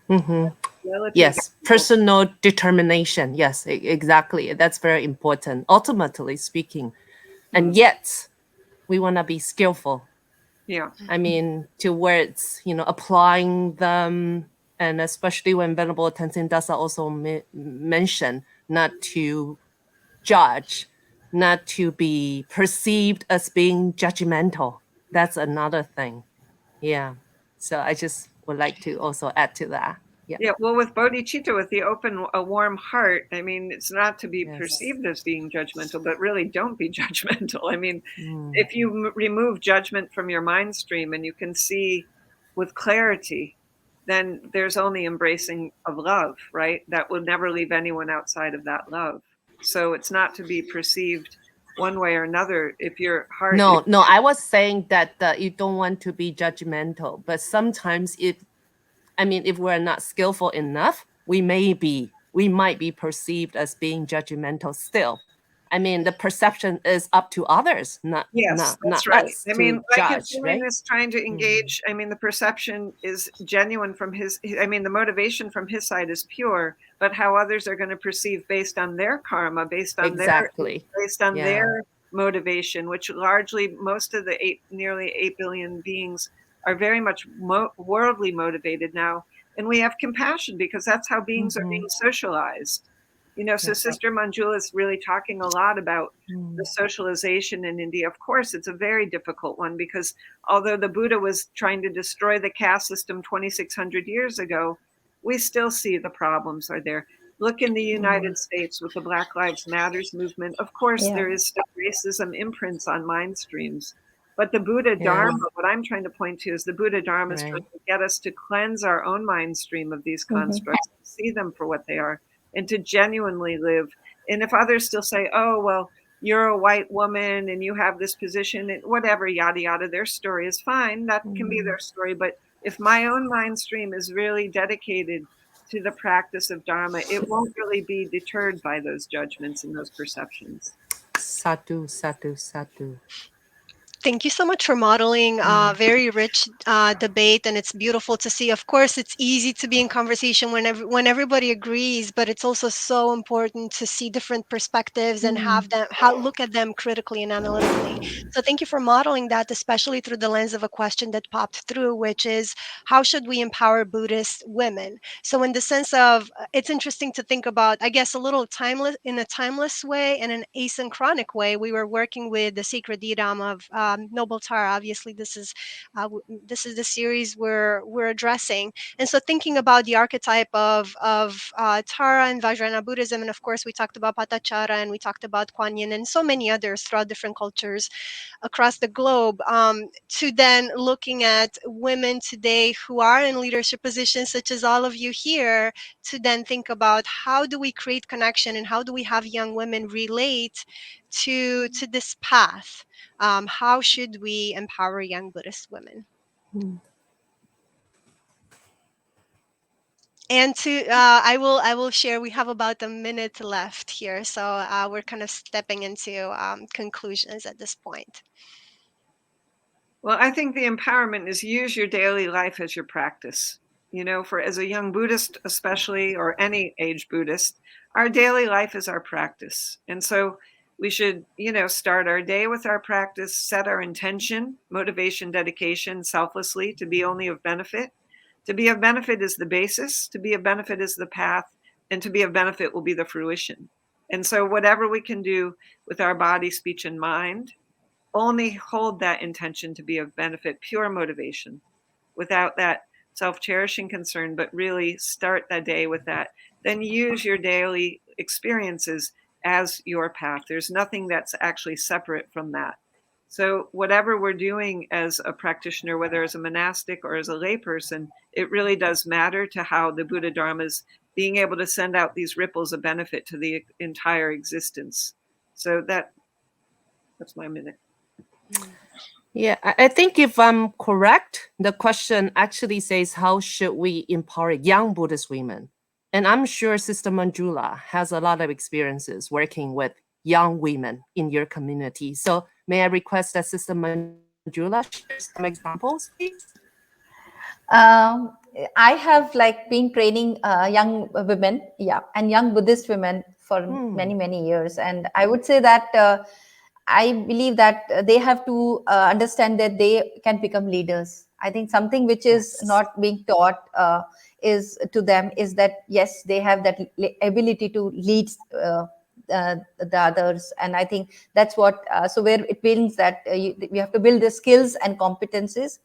Relative Yes, personal determination. Yes, exactly. That's very important, ultimately speaking. And yet, we want to be skillful. Yeah. I mean, towards, applying them. And especially when Venerable Tenzin Dasel also mentioned not to judge, not to be perceived as being judgmental. That's another thing. Yeah. So I just would like to also add to that. Yeah, well, with bodhicitta, with a warm heart, I mean, it's not to be perceived as being judgmental, but really don't be judgmental. I mean, if you remove judgment from your mind stream and you can see with clarity, then there's only embracing of love, right? That will never leave anyone outside of that love. So it's not to be perceived one way or another. If your heart No, I was saying that you don't want to be judgmental, but sometimes if we're not skillful enough, we might be perceived as being judgmental still. I mean, the perception is up to others, not right. us I mean, to like judge, his right? Holiness trying to engage. I mean, the perception is genuine from the motivation from his side is pure, but how others are going to perceive based on their karma, based on their motivation, which largely most of the nearly 8 billion beings are very much worldly motivated now. And we have compassion because that's how beings are being socialized. So Sister Manjula is really talking a lot about the socialization in India. Of course, it's a very difficult one because although the Buddha was trying to destroy the caste system 2,600 years ago, we still see the problems are there. Look in the United States with the Black Lives Matters movement. Of course, there is still racism imprints on mind streams. But the Buddha Dharma, what I'm trying to point to is the Buddha Dharma is trying to get us to cleanse our own mind stream of these constructs, see them for what they are, and to genuinely live. And if others still say, oh, well, you're a white woman and you have this position, and whatever, yada, yada, their story is fine. That can be their story. But if my own mind stream is really dedicated to the practice of Dharma, it won't really be deterred by those judgments and those perceptions. Satu, satu, satu. Thank you so much for modeling very rich debate, and it's beautiful to see. Of course, it's easy to be in conversation when everybody agrees, but it's also so important to see different perspectives and look at them critically and analytically. So thank you for modeling that, especially through the lens of a question that popped through, which is how should we empower Buddhist women? So in the sense of, it's interesting to think about, I guess, a in a timeless way and an asynchronic way. We were working with the sacred Dham of Noble Tara. Obviously, this is the series we're addressing, and so thinking about the archetype of Tara and Vajrayana Buddhism, and of course we talked about Patachara and we talked about Kuan Yin and so many others throughout different cultures across the globe. To then looking at women today who are in leadership positions, such as all of you here, to then think about how do we create connection and how do we have young women relate to this path. How should we empower young Buddhist women? And I will share. We have about a minute left here, so we're kind of stepping into conclusions at this point. Well, I think the empowerment is use your daily life as your practice. For as a young Buddhist, especially, or any age Buddhist, our daily life is our practice. And so we should, start our day with our practice, set our intention, motivation, dedication, selflessly to be only of benefit. To be of benefit is the basis, to be of benefit is the path, and to be of benefit will be the fruition. And so whatever we can do with our body, speech, and mind, only hold that intention to be of benefit, pure motivation, without that self-cherishing concern, but really start that day with that. Then use your daily experiences as your path. There's nothing that's actually separate from that. So whatever we're doing as a practitioner, whether as a monastic or as a layperson, it really does matter to how the Buddha Dharma is being able to send out these ripples of benefit to the entire existence. So that That's my minute. Yeah, I think if I'm correct, the question actually says, how should we empower young Buddhist women? And I'm sure Sister Manjula has a lot of experiences working with young women in your community. So may I request that Sister Manjula share some examples, please? Um, I have like been training young women, yeah, and young Buddhist women for many years, and I would say that I believe that they have to understand that they can become leaders. I think something which is not being taught is to them is that yes, they have that ability to lead the others, and I think that's what. So where it means that we have to build the skills and competencies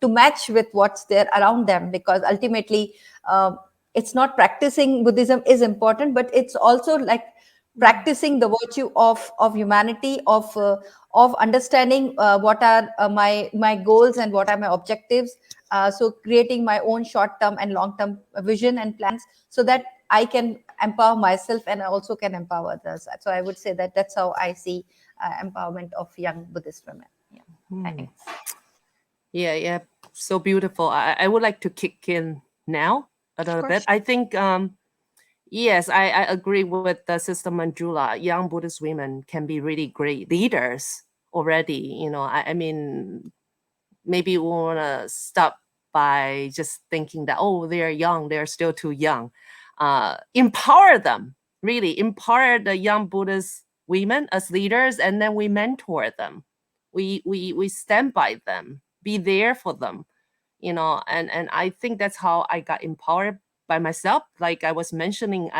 to match with what's there around them, because ultimately it's not practicing Buddhism is important, but it's also like practicing the virtue of humanity, of understanding what are my goals and what are my objectives, so creating my own short term and long term vision and plans, so that I can empower myself and I also can empower others. So I would say that that's how I see empowerment of young Buddhist women. Yeah. Thanks. Yeah, so beautiful. I would like to kick in now a little bit. I think yes, I agree with the Sister Manjula. Young Buddhist women can be really great leaders already. You know, I mean, maybe we want to stop by just thinking that, oh, they're young, they're still too young. Empower them, really empower the young Buddhist women as leaders, and then we mentor them. We stand by them, be there for them, you know, and I think that's how I got empowered by myself. Like I was mentioning,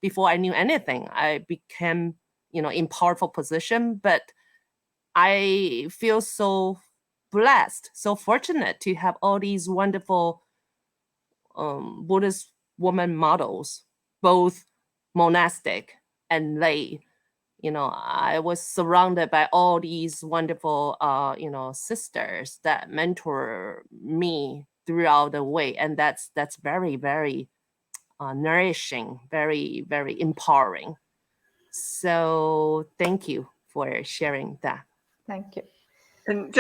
before I knew anything, I became, you know, in powerful position, but I feel so blessed, so fortunate to have all these wonderful Buddhist woman models, both monastic and lay. You know, I was surrounded by all these wonderful, you know, sisters that mentor me throughout the way, and that's very, very nourishing, very, very empowering. So thank you for sharing that. Thank you. And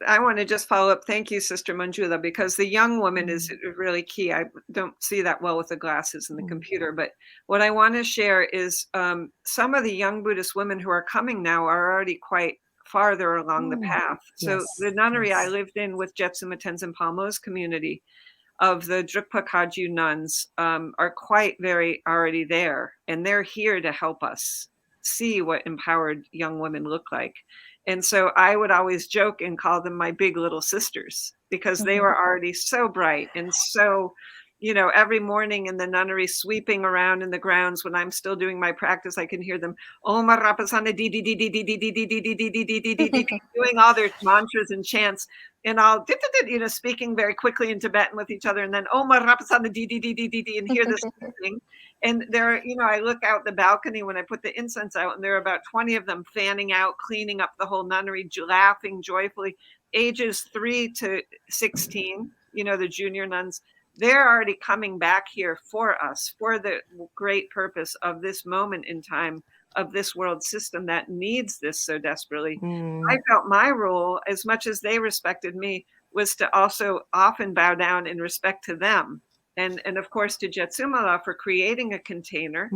I want to just follow up. Thank you, Sister Manjula, because the young woman is really key. I don't see that well with the glasses and the computer, but what I want to share is some of the young Buddhist women who are coming now are already quite farther along the path. So the nunnery I lived in with Jetsuma Tenzin Palmo's community of the Drukpa Kagyu nuns are quite very already there, and they're here to help us see what empowered young women look like. And so I would always joke and call them my big little sisters, because they were already so bright and so, you know, every morning in the nunnery sweeping around in the grounds when I'm still doing my practice, I can hear them Om Rapasana di di di di di di di di di di di di di di doing all their mantras and chants, and I'll you know, speaking very quickly in Tibetan with each other, and then Om Rapasana di di di di di di, and hear this thing. And there, you know, I look out the balcony when I put the incense out, and there are about 20 of them fanning out, cleaning up the whole nunnery, laughing joyfully, ages 3 to 16, you know, the junior nuns. They're already coming back here for us, for the great purpose of this moment in time, of this world system that needs this so desperately. I felt my role, as much as they respected me, was to also often bow down in respect to them. And of course to Jetsumala for creating a container.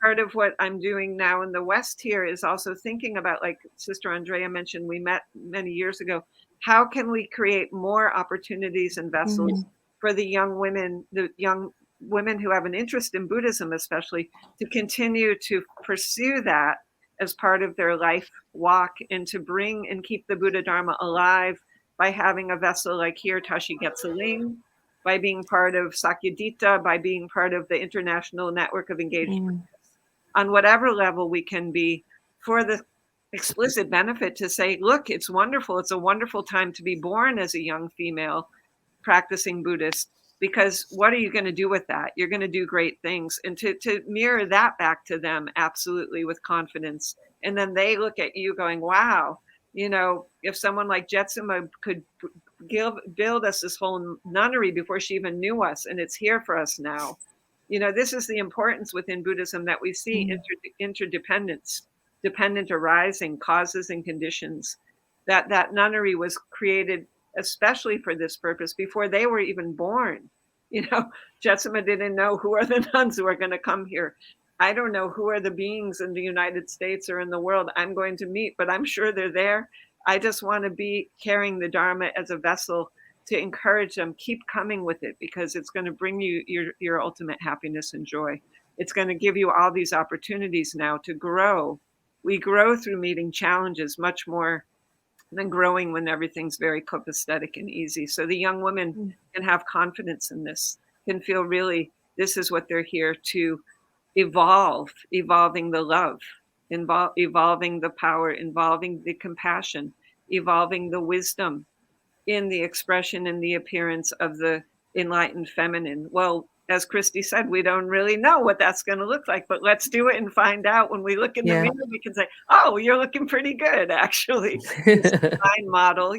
Part of what I'm doing now in the West here is also thinking about, like Sister Andreea mentioned, we met many years ago, how can we create more opportunities and vessels for the young women who have an interest in Buddhism, especially, to continue to pursue that as part of their life walk, and to bring and keep the Buddha Dharma alive by having a vessel like here, Tashi Getseling, by being part of Sakyadita, by being part of the international network of engagement, on whatever level we can be, for the explicit benefit to say, look, it's wonderful. It's a wonderful time to be born as a young female practicing Buddhist, because what are you going to do with that? You're going to do great things. And to mirror that back to them, absolutely, with confidence. And then they look at you going, wow, you know, if someone like Jetsuma could build us this whole nunnery before she even knew us, and it's here for us now. You know, this is the importance within Buddhism, that we see interdependence. dependent arising, causes and conditions. That nunnery was created especially for this purpose before they were even born. Jetsima didn't know who are the nuns who are going to come here. I don't know who are the beings in the United States or in the world I'm going to meet, but I'm sure they're there. I just want to be carrying the Dharma as a vessel to encourage them. Keep coming with it, because it's going to bring you your ultimate happiness and joy. It's going to give you all these opportunities now to grow. We grow through meeting challenges much more than growing when everything's very copacetic and easy. So the young women can have confidence in this, can feel really this is what they're here to evolve, evolving the love, evolving the power, evolving the compassion, evolving the wisdom in the expression and the appearance of the enlightened feminine. Well, as Christie said, we don't really know what that's going to look like, but let's do it and find out. When we look in the mirror, we can say, oh, you're looking pretty good, actually. It's a fine model,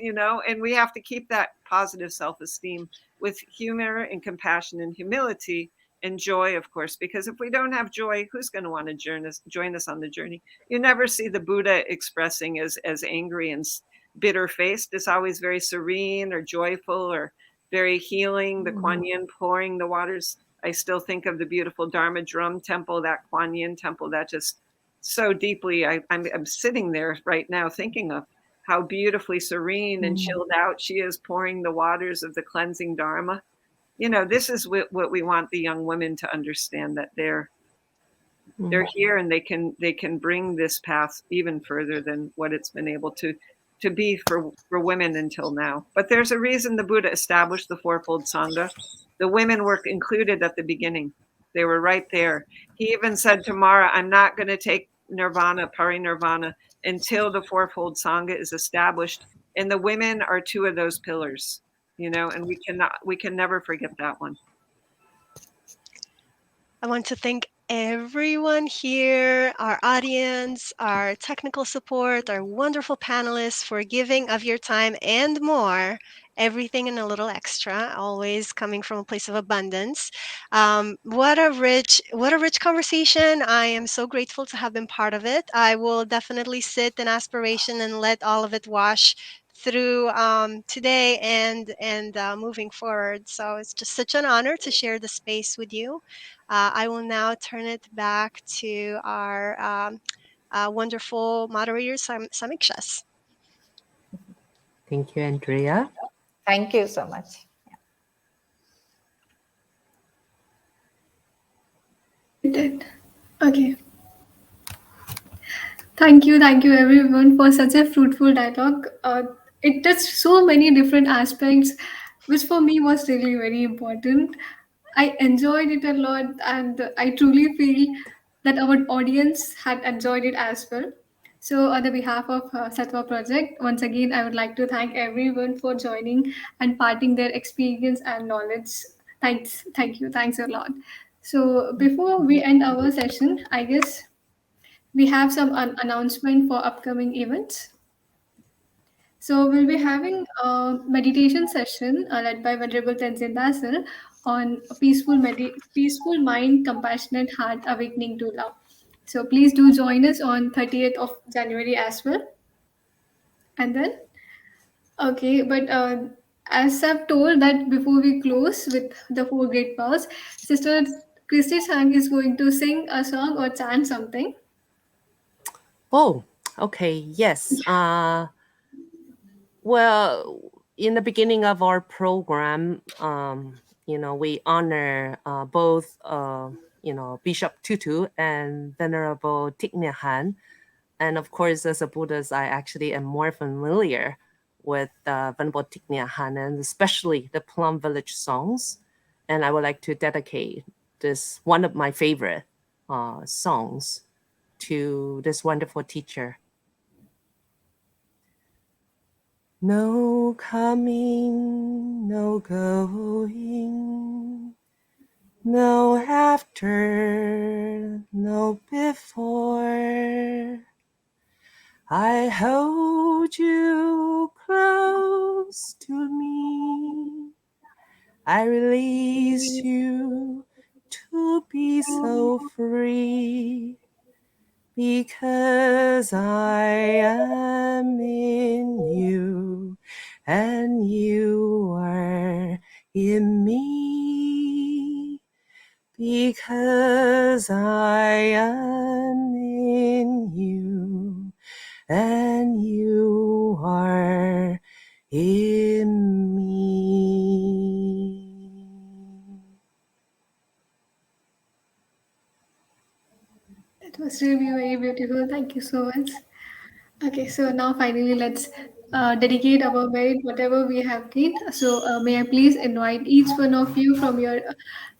and we have to keep that positive self-esteem with humor and compassion and humility and joy, of course, because if we don't have joy, who's going to want to join us on the journey? You never see the Buddha expressing as angry and bitter faced. It's always very serene or joyful or very healing. The Kuan Yin pouring the waters. I still think of the beautiful Dharma drum temple, that Kuan Yin temple, that just so deeply, I'm sitting there right now thinking of how beautifully serene and chilled out she is, pouring the waters of the cleansing Dharma. This is what we want the young women to understand, that they're here and they can bring this path even further than what it's been able to be for women until now. But there's a reason the Buddha established the fourfold Sangha. The women were included at the beginning. They were right there. He even said to Mara, I'm not going to take nirvana, parinirvana, until the fourfold Sangha is established. And the women are two of those pillars, and we can never forget that one. I want to thank everyone here, our audience, our technical support, our wonderful panelists for giving of your time and more, everything and a little extra, always coming from a place of abundance. What a rich conversation. I am so grateful to have been part of it. I will definitely sit in aspiration and let all of it wash through today and moving forward. So it's just such an honor to share the space with you. I will now turn it back to our wonderful moderator, Samikshas. Thank you, Andreea. Thank you so much. Okay. Thank you everyone for such a fruitful dialogue. It touched so many different aspects, which for me was really very important. I enjoyed it a lot, and I truly feel that our audience had enjoyed it as well. So, on the behalf of Sattva Project, once again, I would like to thank everyone for joining and parting their experience and knowledge. Thanks a lot. So, before we end our session, I guess we have some announcement for upcoming events. So we'll be having a meditation session led by Venerable Tenzin Dasel on a peaceful mind, compassionate heart, awakening to love. So please do join us on 30th of January as well. And then, okay, but as I've told that before we close with the four great powers, Sister Christie Chang is going to sing a song or chant something. Oh, okay. Yes. Well, in the beginning of our program, we honor both, Bishop Tutu and Venerable Thich Nhat Hanh. And of course, as a Buddhist, I actually am more familiar with Venerable Thich Nhat Hanh, and especially the Plum Village songs. And I would like to dedicate this, one of my favorite songs, to this wonderful teacher. No coming, no going, no after, no before. I hold you close to me. I release you to be so free. because I am in you and you are in me. Because I am in you and you are in me. That was really very beautiful. Thank you so much. Okay, so now finally let's dedicate our merit, whatever we have gained. So may I please invite each one of you from your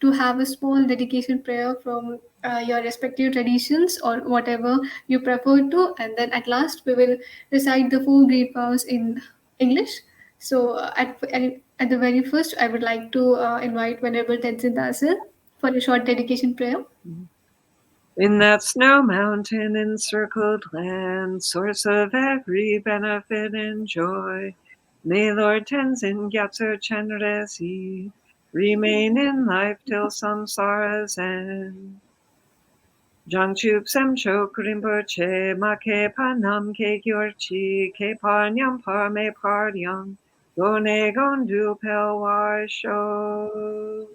to have a small dedication prayer from your respective traditions or whatever you prefer to, and then at last we will recite the four great vows in English. So at the very first, I would like to invite Venerable Tenzin Dasel for a short dedication prayer. In that snow mountain encircled land, source of every benefit and joy, may Lord Tenzin Gyatso Chenrezig remain in life till samsara's end. Jangchup Semcho Kurimpoche Make Panam Ke Gyorchi Ke Panyam Parme Pardyam Gone Gondu Pelwar Sho.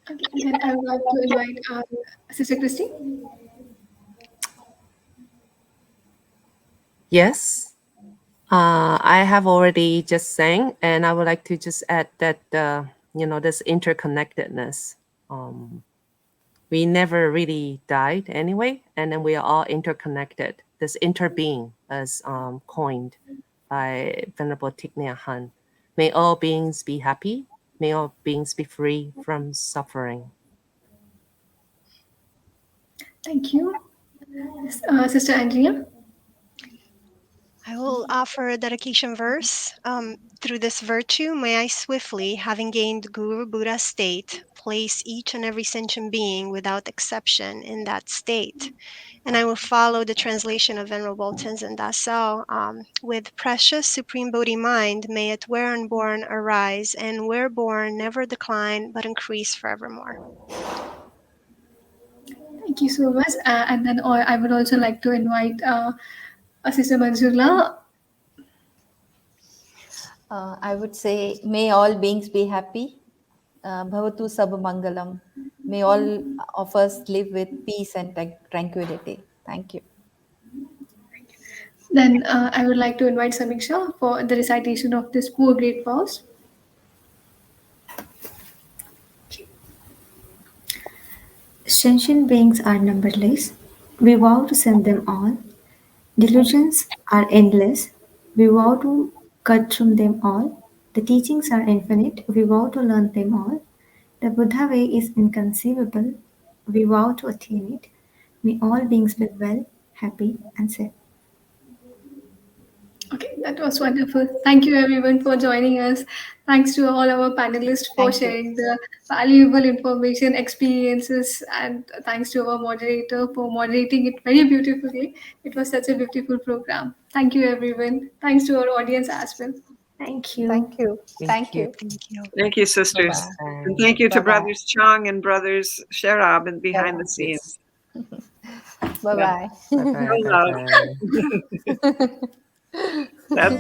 Okay, then I would like to invite Sister Christie. Yes. I have already just sang, and I would like to just add that this interconnectedness. We never really died anyway, and then we are all interconnected. This interbeing, as coined by Venerable Thich Nhat Hanh. May all beings be happy. May all beings be free from suffering. Thank you. Sister Andrea. I will offer a dedication verse. Through this virtue, may I swiftly, having gained Guru Buddha state, place each and every sentient being without exception in that state. And I will follow the translation of Venerable Tenzin Dasel. With precious Supreme Bodhi mind, may it where unborn arise, and where born never decline, but increase forevermore. Thank you so much. And then I would also like to invite Sister Manjula. I would say, may all beings be happy. Bhavatu Sabha Mangalam. May all of us live with peace and tranquility. Thank you. Then I would like to invite Samiksha for the recitation of this four great vows. Sentient beings are numberless. We vow to send them all. Delusions are endless. We vow to cut through them all. The teachings are infinite. We vow to learn them all. The Buddha way is inconceivable. We vow to attain it. May all beings live well, happy, and safe. Okay, that was wonderful. Thank you everyone for joining us. Thanks to all our panelists for Thank you. sharing the valuable information, experiences, and thanks to our moderator for moderating it very beautifully. It was such a beautiful program. Thank you everyone. Thanks to our audience as well. Thank you. Thank you. Thank Thank you. Thank you. Thank you, sisters. Bye-bye. And thank you to Bye-bye. Brothers Chang and Brothers Sherab and behind the Yes. scenes. Bye-bye. Bye bye. No Bye love. bye. That's